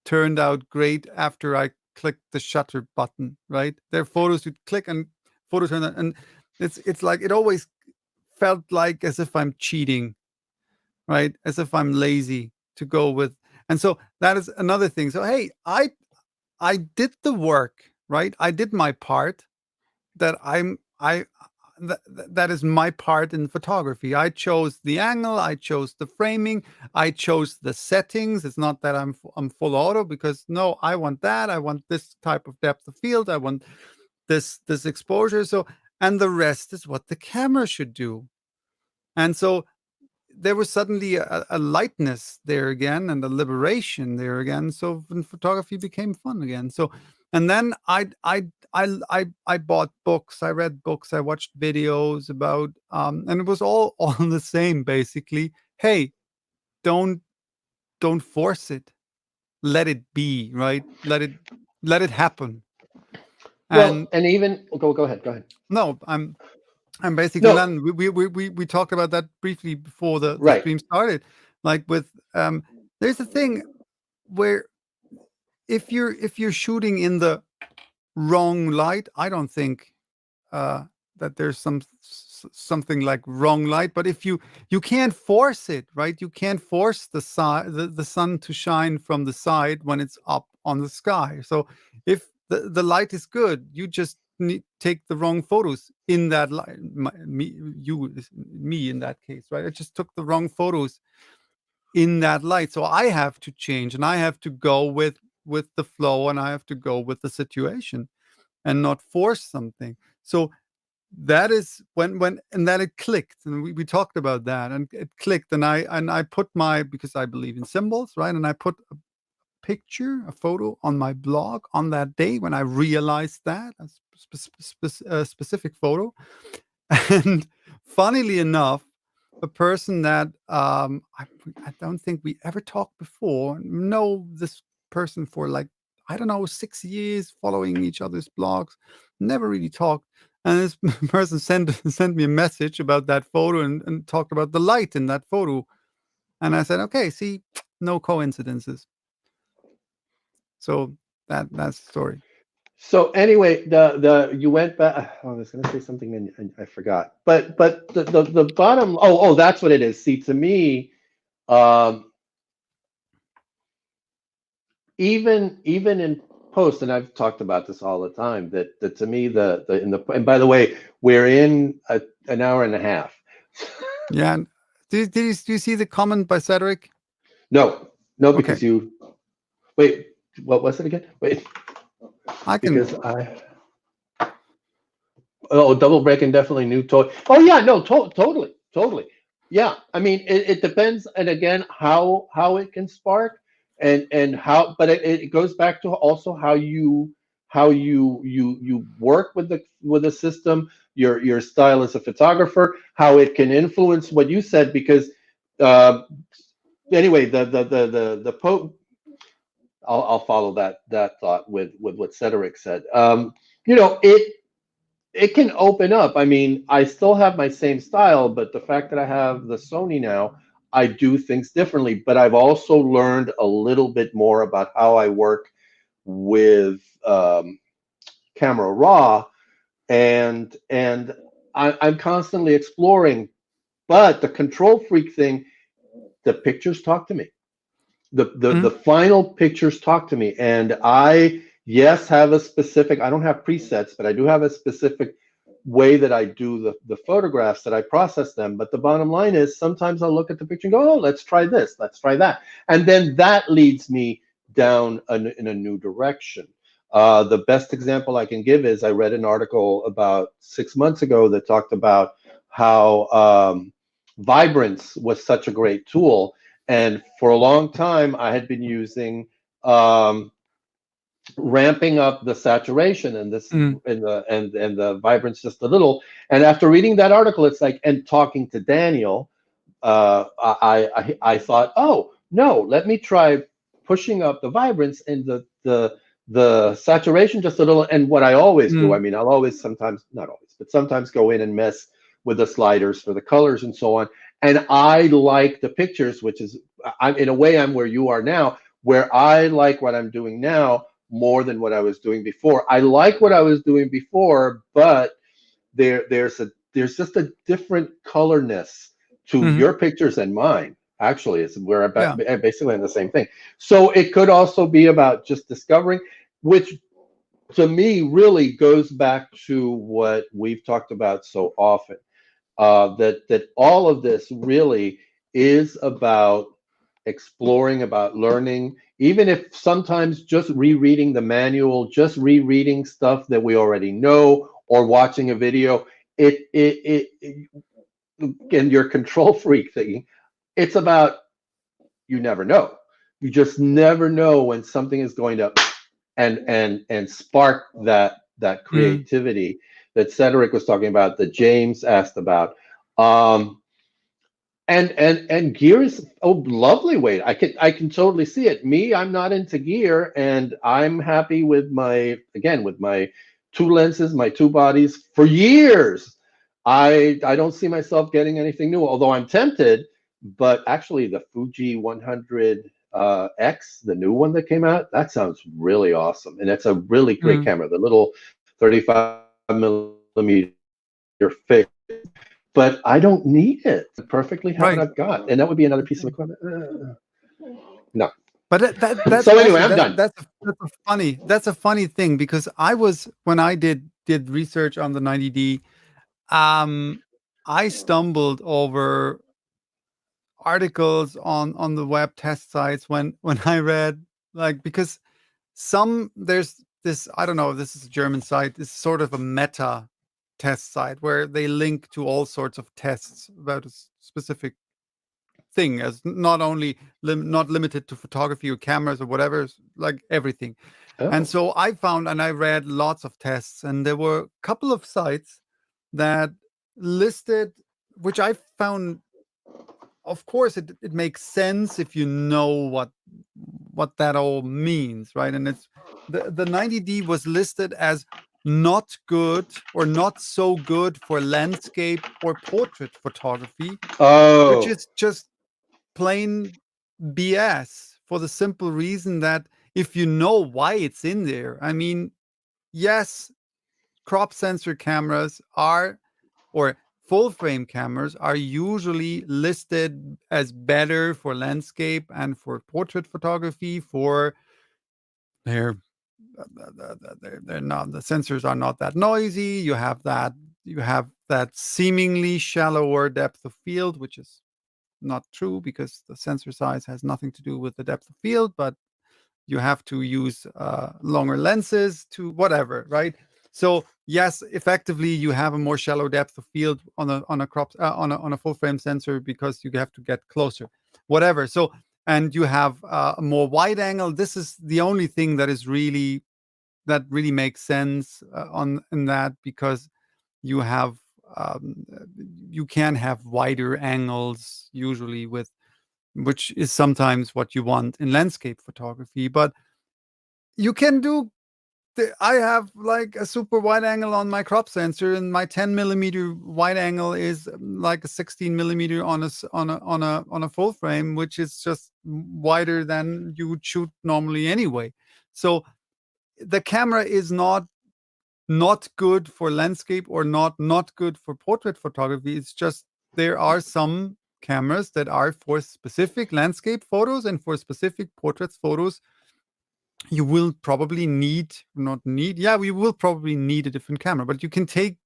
turned out great after I clicked the shutter button, right? There are photos you click and photo turn out, and it's like, it always felt like as if I'm cheating, right? As if I'm lazy to go with. And so that is another thing. So hey, I did the work, right? I did my part. That I'm I that is my part in photography. I chose the angle, I chose the framing, I chose the settings. It's not that I'm full auto, because no, I want that. I want this type of depth of field. I want this exposure. So, and the rest is what the camera should do. And so there was suddenly a lightness there again and a liberation there again. So photography became fun again. So, and then I bought books, I read books, I watched videos about, and it was all the same basically. Hey, don't don't force it. Let it be, right? Let it happen. Well, And and even go ahead, go ahead. no, I'm basically No, done. We talked about that briefly before the right. stream started. Like with there's a thing where if you're shooting in the wrong light, I don't think uh, that there's something like wrong light. But if you can't force it, right? You can't force the sun to shine from the side when it's up on the sky. So if the light is good, you just take the wrong photos in that light. Me in that case, right? I just took the wrong photos in that light. So I have to change, and I have to go with the flow, and I have to go with the situation and not force something. So that is when and then it clicked, and we talked about that, and it clicked, and I put my, because I believe in symbols, right? And I put a picture, a photo on my blog on that day when I realized that a specific photo. And funnily enough, a person that I don't think we ever talked before, know this person for like, I don't know, 6 years, following each other's blogs, never really talked. And this person sent me a message about that photo, and talked about the light in that photo. And I said, okay, see, no coincidences. So that's the story. So anyway, the you went back. Oh, I was going to say something and I forgot. But the bottom. Oh, that's what it is. See, to me, um, even in post, and I've talked about this all the time. That to me, the in the and by the way, we're in an hour and a half. Yeah. And do you see the comment by Cedric? No, no, Okay, because you wait. What was it again? Wait, I can. because I. Oh, double break and definitely new toy. Oh yeah, no, totally. Yeah, I mean, it depends, and again, how it can spark, and how, but it goes back to also how you work with the system, your style as a photographer, how it can influence what you said, because uh, anyway, the po I'll follow that thought with what Cedric said. It can open up. I mean, I still have my same style, but the fact that I have the Sony now, I do things differently. But I've also learned a little bit more about how I work with camera raw, and I'm constantly exploring. But the control freak thing, the pictures talk to me. The Mhm, final pictures talk to me, and I, yes, have a specific, I don't have presets, but I do have a specific way that I do the photographs, that I process them. But the bottom line is, sometimes I'll look at the picture and go, oh, let's try this, let's try that, and then that leads me down in a new direction. The best example I can give is, I read an article about 6 months ago that talked about how vibrance was such a great tool, and for a long time, I had been using um, ramping up the saturation and this mhm, and the vibrance just a little. And after reading that article, it's like, and talking to Daniel, I thought, oh no, let me try pushing up the vibrance and the saturation just a little. And what I always do, I mhm, mean, I'll always, sometimes, not always, but sometimes go in and mess with the sliders for the colors and so on. And I like the pictures, which is, I'm in a way, I'm where you are now, where I like what I'm doing now more than what I was doing before. I like what I was doing before, but there's just a different colorness to mhm. your pictures and mine. Actually, it's where Yeah. basically in the same thing. So it could also be about just discovering, which to me really goes back to what we've talked about so often. That all of this really is about exploring, about learning, even if sometimes just rereading the manual, just rereading stuff that we already know, or watching a video. In your control freak thing, it's about, you never know. You just never know when something is going to and spark that Mm. creativity that Cedric was talking about, that James asked about. And gear is a lovely way. I can totally see it. Me, I'm not into gear, and I'm happy with my two lenses, my two bodies for years. I don't see myself getting anything new, although I'm tempted. But actually, the Fuji 100 X, the new one that came out, that sounds really awesome, and it's a really great Mm. camera. The little 35mm fixed, but I don't need it. I perfectly have what Right. I've got, and that would be another piece of equipment. No. But that's So anyway, also I'm done. that's a funny thing, because I was, when I did research on the 90D, um, I stumbled over articles on the web test sites when I read, like, because there's this, I don't know if this is a German site, it's sort of a meta test site where they link to all sorts of tests about a specific thing, as not only not limited to photography or cameras or whatever, like everything. And Oh. so I found, and I read lots of tests, and there were a couple of sites that listed, which I found, of course, it makes sense if you know what that all means, right? And it's the 90D was listed as not good, or not so good for landscape or portrait photography, which Oh. is just plain BS, for the simple reason that if you know why it's in there, I mean, yes, crop sensor cameras are, or full frame cameras are usually listed as better for landscape and for portrait photography, for their they're not, the sensors are not that noisy, you have that seemingly shallower depth of field, which is not true, because the sensor size has nothing to do with the depth of field, but you have to use longer lenses to whatever, right? So yes, effectively you have a more shallow depth of field on a crop on a full frame sensor, because you have to get closer, whatever. So, and you have a more wide angle. This is the only thing that really makes sense on in that, because you have um, you can have wider angles usually, with which is sometimes what you want in landscape photography. But you can do I have like a super wide angle on my crop sensor, and my 10 millimeter wide angle is like a 16 millimeter on a full frame, which is just wider than you would shoot normally anyway. So the camera is not good for landscape, or not good for portrait photography. It's just there are some cameras that are for specific landscape photos, and for specific portraits photos you will probably need not need yeah we will probably need a different camera, but you can take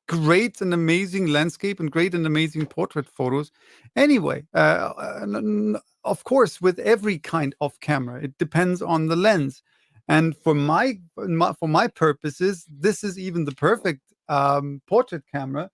great and amazing landscape and great and amazing portrait photos anyway. Of course, with every kind of camera, it depends on the lens. And for my purposes, this is even the perfect portrait camera,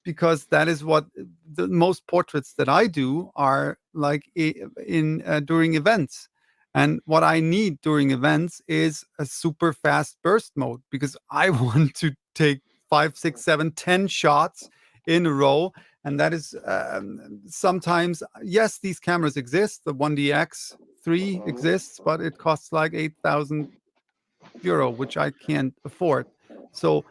because that is what the most portraits that I do are like in during events. And what I need during events is a super fast burst mode, because I want to take 5, 6, 7, 10 shots in a row. And that is sometimes, yes, these cameras exist. The 1DX3 exists, but it costs like 8,000 euro, which I can't afford. So,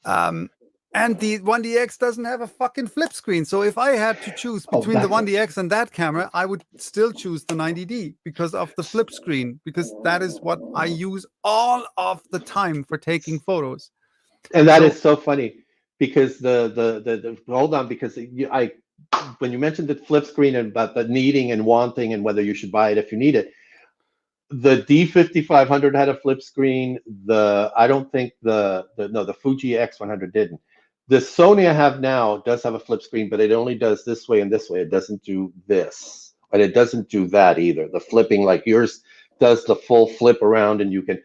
um, and the 1DX doesn't have a fucking flip screen. So if I had to choose Oh, between the 1DX and that camera, I would still choose the 90D because of the flip screen, because that is what I use all of the time for taking photos. and that So, is so funny, because the hold on, because I when you mentioned the flip screen and about the needing and wanting and whether you should buy it if you need it, the D5500 had a flip screen. I don't think the Fuji X100 didn't. The Sony I have now does have a flip screen, but it only does this way and this way. It doesn't do this but it doesn't do that either. The flipping, like yours does the full flip around, and you can.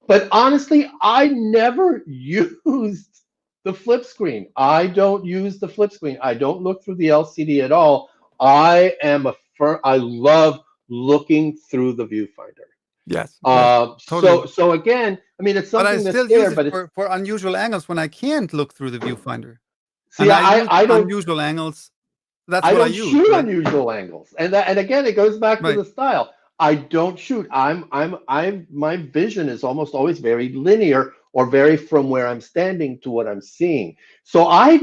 But honestly, I never used the flip screen. I don't use the flip screen. I don't look through the LCD at all. I love looking through the viewfinder. Yes, yes, totally. So again, I mean, it's But I something that's still there, use it but it's for unusual angles when I can't look through the viewfinder. see, And I use I don't unusual angles. That's I what I don't use, shoot right? unusual angles, and again, it goes back to Right. the style. I don't shoot. I'm my vision is almost always very linear or very from where I'm standing to what I'm seeing. So I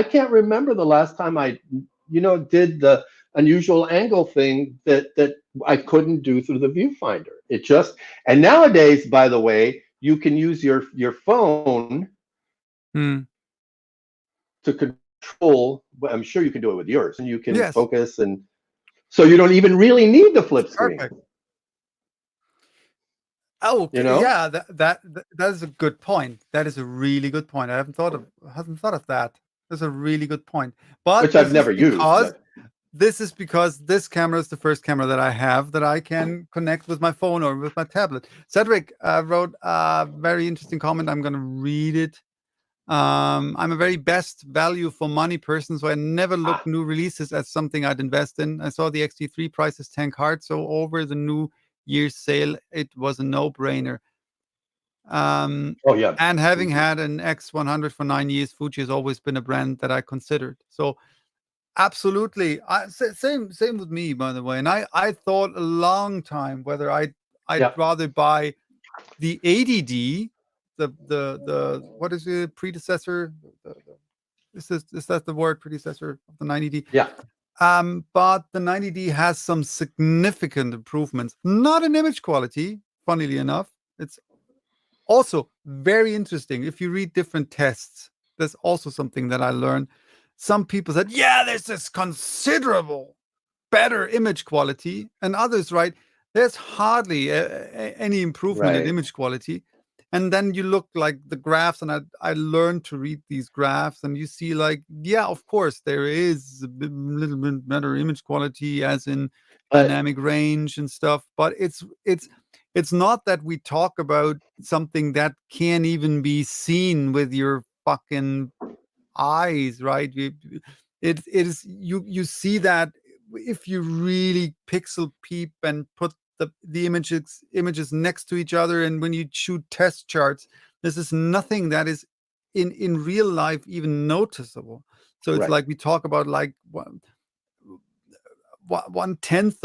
can't remember the last time I did the unusual angle thing that I couldn't do through the viewfinder. It just and nowadays, by the way, you can use your phone Hmm. to control. I'm sure you can do it with yours, and you can Yes. focus, and so you don't even really need the flip screen. Perfect. Oh, You okay. know, Yeah, that is a good point. That is a really good point. I haven't thought of that. That's a really good point. But which I've never used, but this camera is the first camera that I have that I can connect with my phone or with my tablet. Cedric wrote a very interesting comment. I'm going to read it. I'm a very best value for money person, so I never look ah, new releases as something I'd invest in. I saw the XT3 prices tank hard, so over the New Year's sale, it was a no-brainer. Um, oh yeah, and having Fuji. had an X100 for 9 years, Fuji has always been a brand that I considered. So absolutely, same with me, by the way. And I thought a long time whether I'd Yeah, rather buy the 80D, the what is the predecessor? Is that the word, predecessor of the 90D? yeah, But the 90D has some significant improvements, not in image quality, funnily enough. It's also very interesting. If you read different tests, there's also something that I learned. Some people said, yeah, there's this considerable better image quality, and others, right, there's hardly any improvement in right. image quality. And then you look like the graphs, and I learned to read these graphs, and you see like, yeah, of course, there is little bit better image quality, as in But dynamic range and stuff. But it's not that we talk about something that can't even be seen with your fucking eyes, right? It is, you see that if you really pixel peep and put the images next to each other, and when you shoot test charts, this is nothing that is in real life even noticeable. So it's right. like we talk about like 1/10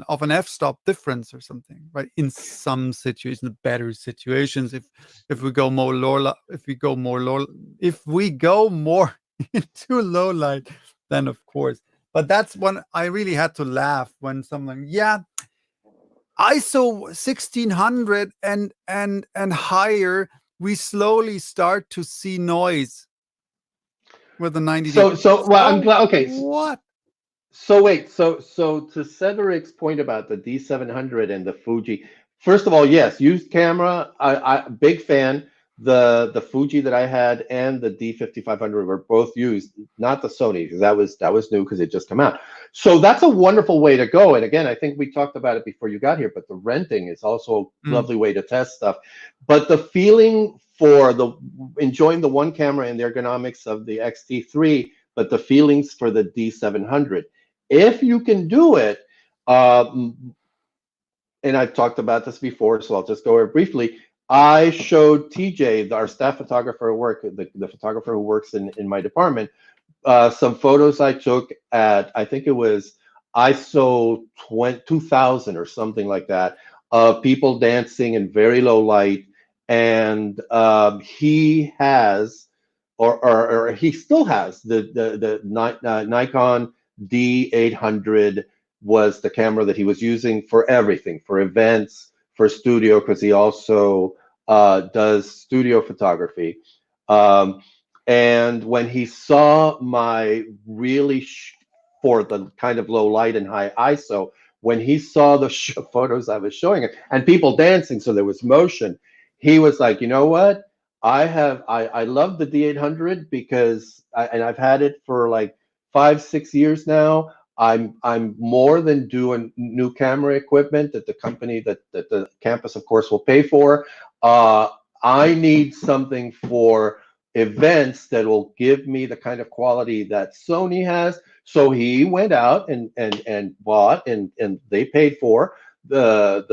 of an f-stop difference or something, right? In some situations, better situations, if we go more low, if we go more into low light, then of course. But that's when I really had to laugh when someone, yeah, ISO 1600 and higher, we slowly start to see noise with the 90D. Well, I'm So glad. Okay, what? so wait, so to Cedric's point about the D700 and the Fuji, first of all, yes, used camera. I big fan. The Fuji that I had and the D5500 were both used, not the Sony, because that was new because it just come out. So that's a wonderful way to go. And again, I think we talked about it before you got here, but the renting is also a Mm, lovely way to test stuff. But the feeling for the enjoying the one camera and the ergonomics of the XT3, but the feelings for the D700. If you can do it, um, and I've talked about this before, so I'll just go over briefly. I showed TJ, our staff photographer at work, the photographer who works in my department, some photos I took at, I think it was ISO 2000 or something like that, of people dancing in very low light. And he has, or he still has the Nikon D800 was the camera that he was using for everything, for events, for studio, because he also does studio photography. Um, and when he saw my really, for the kind of low light and high ISO, when he saw the photos I was showing him and people dancing, so there was motion, he was like, you know what? I love the D800 because and I've had it for like 5, 6 years now. I'm more than doing new camera equipment that the company that the campus, of course, will pay for. I need something for events that will give me the kind of quality that Sony has. So he went out and bought and they paid for the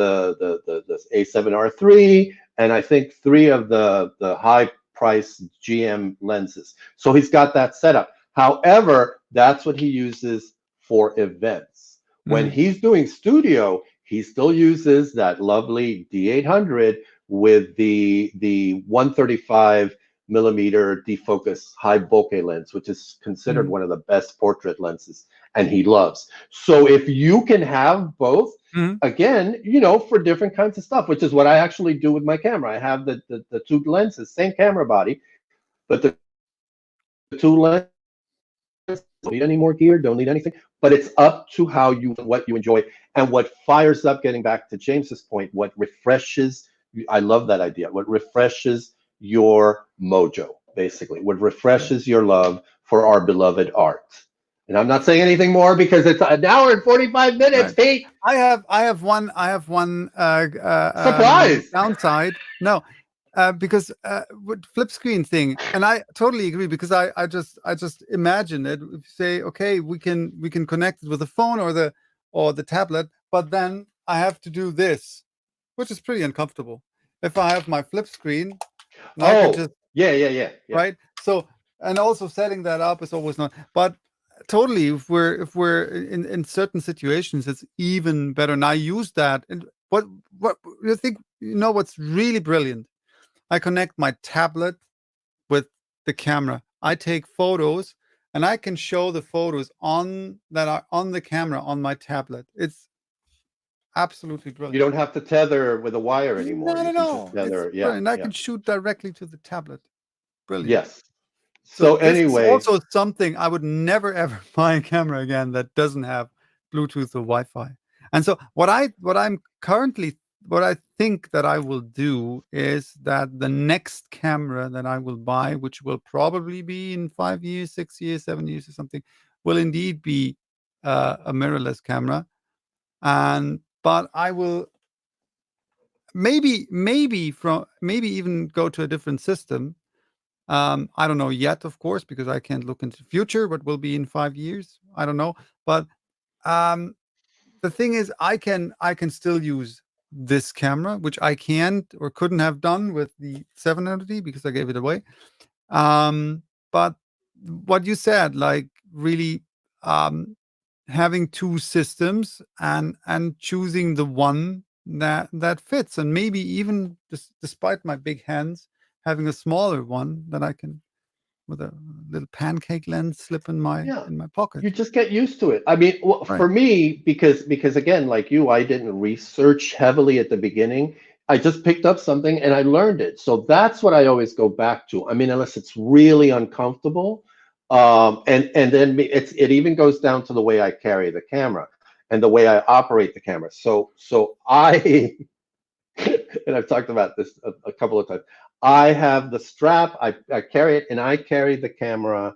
A7R3 and I think 3 of the high price GM lenses. So he's got that set up. However, that's what he uses for events. When he's doing studio, he still uses that lovely D800 with the 135 millimeter defocus high bokeh lens, which is considered one of the best portrait lenses, and he loves. So if you can have both, again, you know, for different kinds of stuff, which is what I actually do with my camera. I have the 2 lenses, same camera body, but the 2 lenses. Don't need any more gear, don't need anything, but it's up to how what you enjoy and what fires up. Getting back to James's point, what refreshes, I love that idea, what refreshes your mojo, basically, what refreshes your love for our beloved art. And I'm not saying anything more because it's an hour and 45 minutes, Pete. I have one surprise downside. No. Because with flip screen thing, and I totally agree, because I just imagine it. If you say, okay, we can connect it with the phone or the tablet, but then I have to do this, which is pretty uncomfortable. If I have my flip screen, I can just yeah. Right. So, and also setting that up is always not. But totally, if we're in certain situations, it's even better. And I use that. And what you think? You know what's really brilliant? I connect my tablet with the camera. I take photos and I can show the photos that are on the camera on my tablet. It's absolutely brilliant. You don't have to tether with a wire anymore. No. And I can shoot directly to the tablet. Brilliant. Yes. So anyway, this is also something I would never ever buy a camera again that doesn't have Bluetooth or Wi-Fi. And so what I think that I will do is that the next camera that I will buy, which will probably be in 5 years, 6 years, 7 years or something, will indeed be a mirrorless camera. But I will maybe even go to a different system. I don't know yet, of course, because I can't look into the future, what will be in 5 years. I don't know. But the thing is, I can still use this camera, which I can't or couldn't have done with the 700D because I gave it away. But what you said, like really having 2 systems and choosing the one that fits, and maybe even despite my big hands, having a smaller one that I can, with a little pancake lens, slip in my pocket. You just get used to it. I mean, for me, because again, like you, I didn't research heavily at the beginning. I just picked up something and I learned it. So that's what I always go back to. I mean, unless it's really uncomfortable, and then it even goes down to the way I carry the camera and the way I operate the camera. So I, and I've talked about this a couple of times. I have the strap, I carry it, and I carry the camera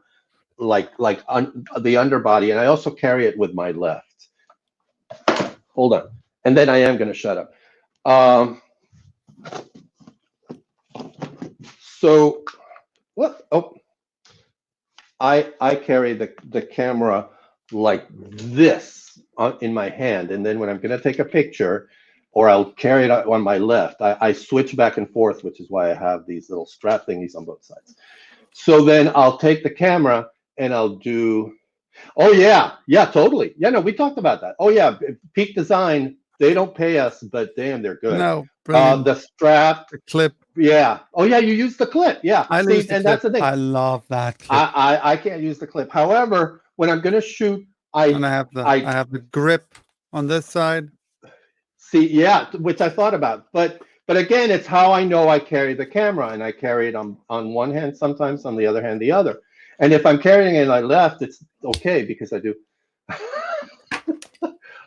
like the underbody, and I also carry it with my left. Hold on. And then I am going to shut up. So what? Oh, I carry the camera like this in my hand, and then when I'm going to take a picture, or I'll carry it on my left, I switch back and forth, which is why I have these little strap thingies on both sides. So then I'll take the camera and I'll do, oh yeah, totally. Yeah, no, we talked about that. Oh yeah, Peak Design, they don't pay us, but damn, they're good. No, the strap, the clip. Yeah. Oh yeah, you use the clip. Yeah. That's the thing. I love that clip. I can't use the clip. However, when I'm gonna shoot, I have the grip on this side. See, yeah, which I thought about, but again, it's how I know I carry the camera, and I carry it on one hand sometimes, on the other hand the other. And if I'm carrying it on my left, it's okay because I do.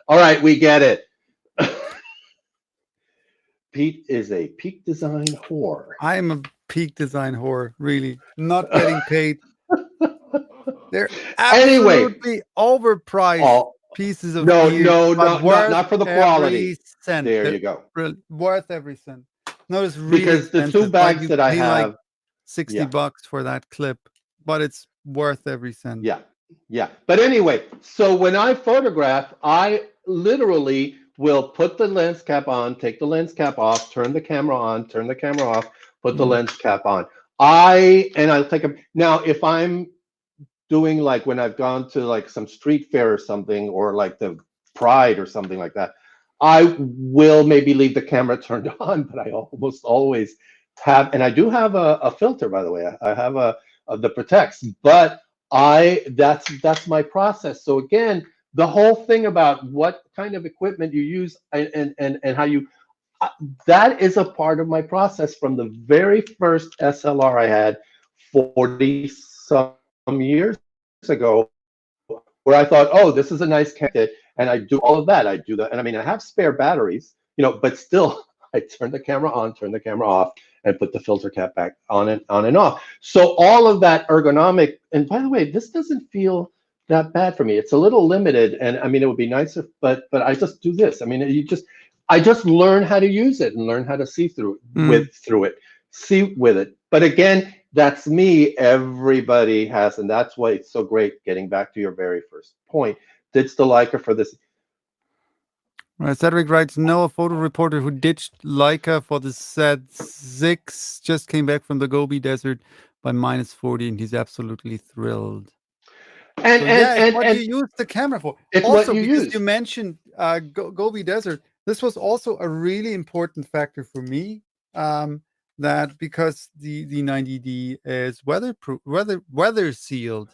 All right, we get it. Pete is a Peak Design whore. I'm a Peak Design whore, really. Not getting paid. They're absolutely overpriced. pieces of No, gear, no, but no, worth not for the every quality. cent. There They're you go. worth every cent. No, it's really Because the two expensive. Like bags you that I pay like have, 60 yeah, bucks for that clip, but it's worth every cent. yeah, yeah. But anyway, so when I photograph, I literally will put the lens cap on, take the lens cap off, turn the camera on, turn the camera off, put the lens cap on. I'll take a, now if I'm doing like when I've gone to like some street fair or something, or like the Pride or something like that, I will maybe leave the camera turned on, but I almost always have, and I do have a filter, by the way. I have a that protects, but that's my process. So again, the whole thing about what kind of equipment you use and how you uh, that is a part of my process from the very first SLR I had 40 some years ago, where I thought, oh, this is a nice camera, and I do all of that. I do that, and I mean, I have spare batteries, but still, I turn the camera on, turn the camera off, and put the filter cap back on and off. So all of that ergonomic, and by the way, this doesn't feel that bad for me. It's a little limited, and I mean, it would be nicer, but I just do this. I mean, I just learn how to use it and learn how to see see with it. But again, that's me. Everybody has, and that's why it's so great. Getting back to your very first point, ditch the Leica for this. Right, Cedric writes, no, a photo reporter who ditched Leica for the Z6 just came back from the Gobi Desert by -40, and he's absolutely thrilled. So yeah, it's what you use the camera for. It's Also, what you because use. you mentioned Gobi Desert, this was also a really important factor for me. That because the 90D is weatherproof, weather sealed,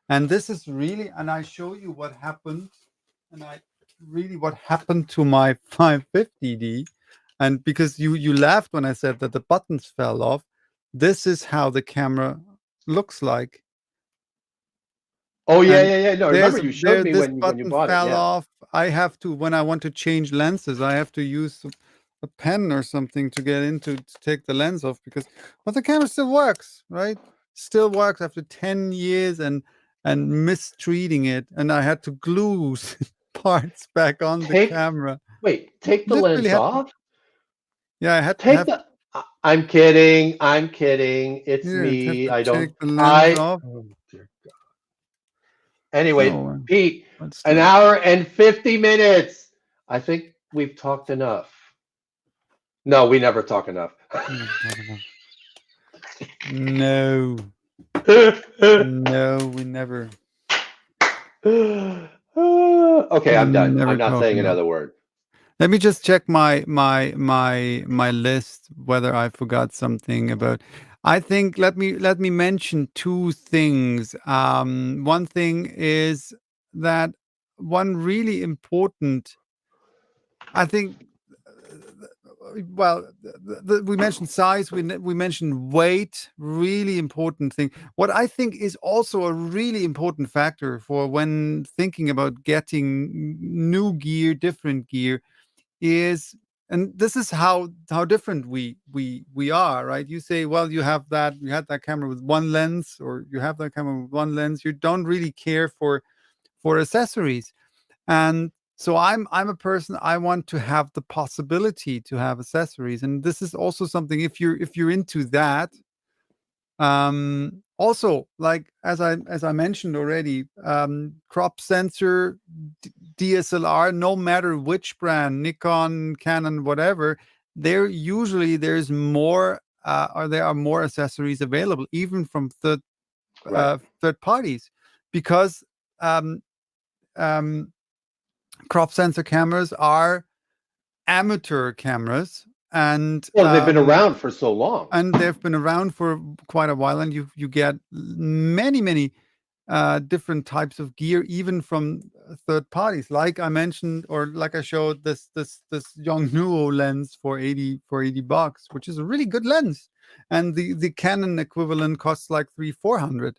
and this is really, and I show you what happened, and I really what happened to my 550D, and because you laughed when I said that the buttons fell off, this is how the camera looks like. Oh yeah, And yeah, yeah. No, I remember you showed me this when you button bought it. fell Yeah. off. I have to, when I want to change lenses, I have to use a pen or something to get into to take the lens off, because but the camera still works, right? Still works after 10 years and mistreating it, and I had to glue parts back on the Take camera. take the Literally lens had to, off. yeah, I had to Take have, the. I'm kidding. I'm kidding. It's yeah, I'd have me. to I take don't. the lens off. Oh, dear. Anyway, So, Pete, but an still. hour and 50 minutes. I think we've talked enough. No, we never talk enough. No. No, we never. Okay, I'm done. Never I'm not talk saying enough. another word. Let me just check my list whether I forgot something about. I think let me mention two things. One thing is that one really important. I think. Well, we mentioned size. We mentioned weight. Really important thing. What I think is also a really important factor for when thinking about getting new gear, different gear, is, and this is how different we are, right? You say, well, you had that camera with one lens, or you have that camera with one lens, you don't really care for accessories. And so I'm a person, I want to have the possibility to have accessories, and this is also something, if you're into that. Also, like as I mentioned already, crop sensor, DSLR, no matter which brand, Nikon, Canon, whatever, there's more, or there are more accessories available, even from Right. third parties, because um, um, crop sensor cameras are amateur cameras, Well, they've been around for so long. and they've been around for quite a while, and you get many different types of gear, even from third parties, like I mentioned, or like I showed, this Yongnuo lens for 80 bucks, which is a really good lens, and the Canon equivalent costs like 300-400.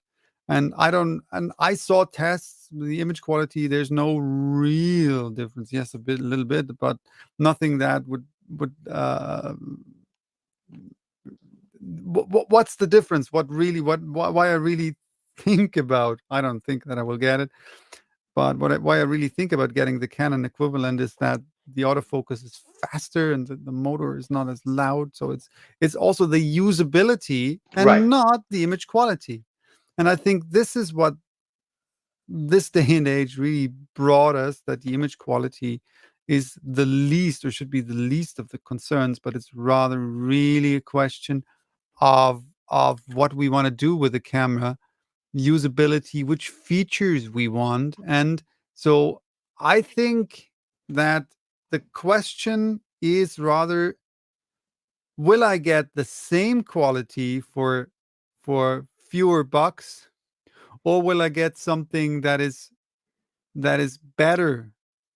And I saw tests, the image quality, there's no real difference. Yes, a little bit, but nothing that would what's the difference? Why I really think about? I don't think that I will get it. But why I really think about getting the Canon equivalent is that the autofocus is faster and the motor is not as loud. So it's also the usability Right. and not the image quality. And I think this is what this day and age really brought us, that the image quality is the least, or should be the least, of the concerns, but it's rather really a question of what we want to do with the camera, usability, which features we want. And so I think that the question is rather, will I get the same quality for fewer bucks, or will I get something that is better,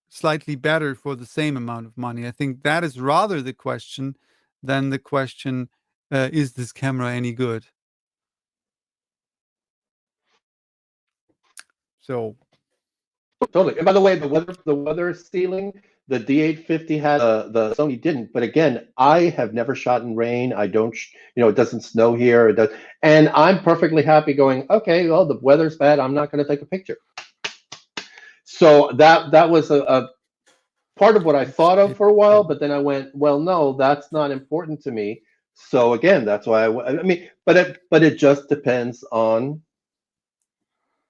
slightly better for the same amount of money? I think that is rather the question than the question, is this camera any good? So Totally. And by the way, the weather sealing, the D850 has, the Sony didn't. But again, I have never shot in rain. I don't, it doesn't snow here. It does, and I'm perfectly happy going, okay, well, the weather's bad. I'm not going to take a picture. So that was a part of what I thought of for a while, but then I went, well, no, that's not important to me. So again, that's why I mean, but it just depends on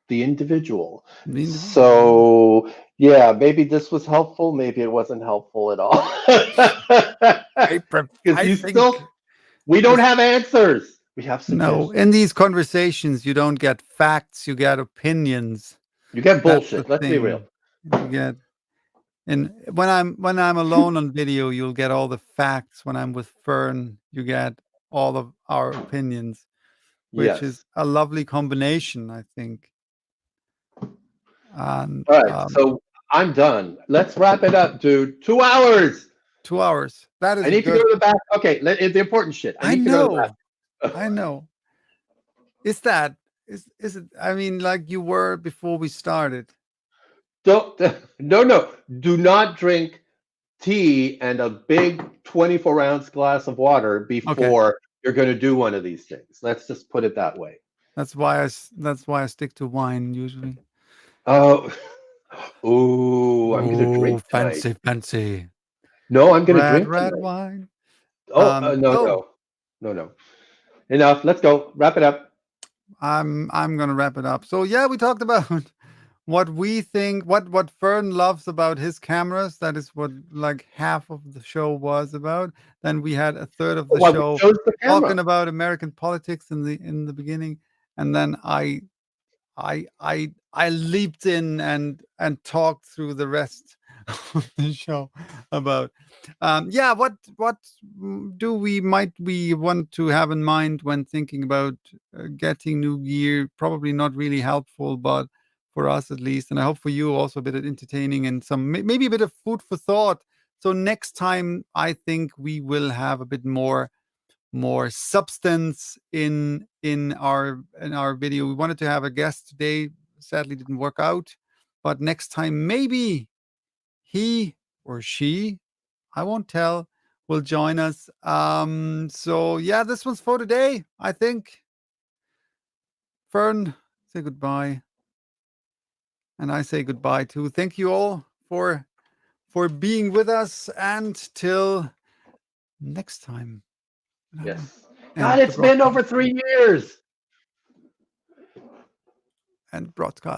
the individual. So yeah, maybe this was helpful, maybe it wasn't helpful at all. Because we don't have answers. We have suggestions. No, in these conversations, you don't get facts, you get opinions. You get bullshit. Let's be real. You get, and when I'm alone on video, you'll get all the facts. When I'm with Fern, you get all of our opinions, which is a lovely combination, I think. And, all right, so I'm done. Let's wrap it up, dude. 2 hours. 2 hours. That is. I need to go to the back. Okay, the important shit. I need to go to the back. I know. Is it? I mean, like you were before we started. No. Do not drink tea and a big 24-ounce glass of water before you're going to do one of these things. Let's just put it that way. That's why I stick to wine usually. Oh, I'm going to drink tonight. Fancy. No, I'm going to drink red tonight. wine. No. Enough. Let's go. Wrap it up. I'm going to wrap it up. So yeah, we talked about what we think, what Fern loves about his cameras. That is what like half of the show was about. Then we had a third of the show talking about American politics in the beginning, and then I leaped in and talked through the rest of the show about what might we want to have in mind when thinking about getting new gear. Probably not really helpful, but for us at least, and I hope for you also a bit of entertaining and some maybe a bit of food for thought. So next time I think we will have a bit more substance in our video. We wanted to have a guest today, sadly didn't work out, but next time maybe he or she, I won't tell, will join us. So yeah, this one's for today, I think. Fern, say goodbye, and I say goodbye too. Thank you all for being with us, and till next time. Yes. God, it's been over 3 years. And broadcast.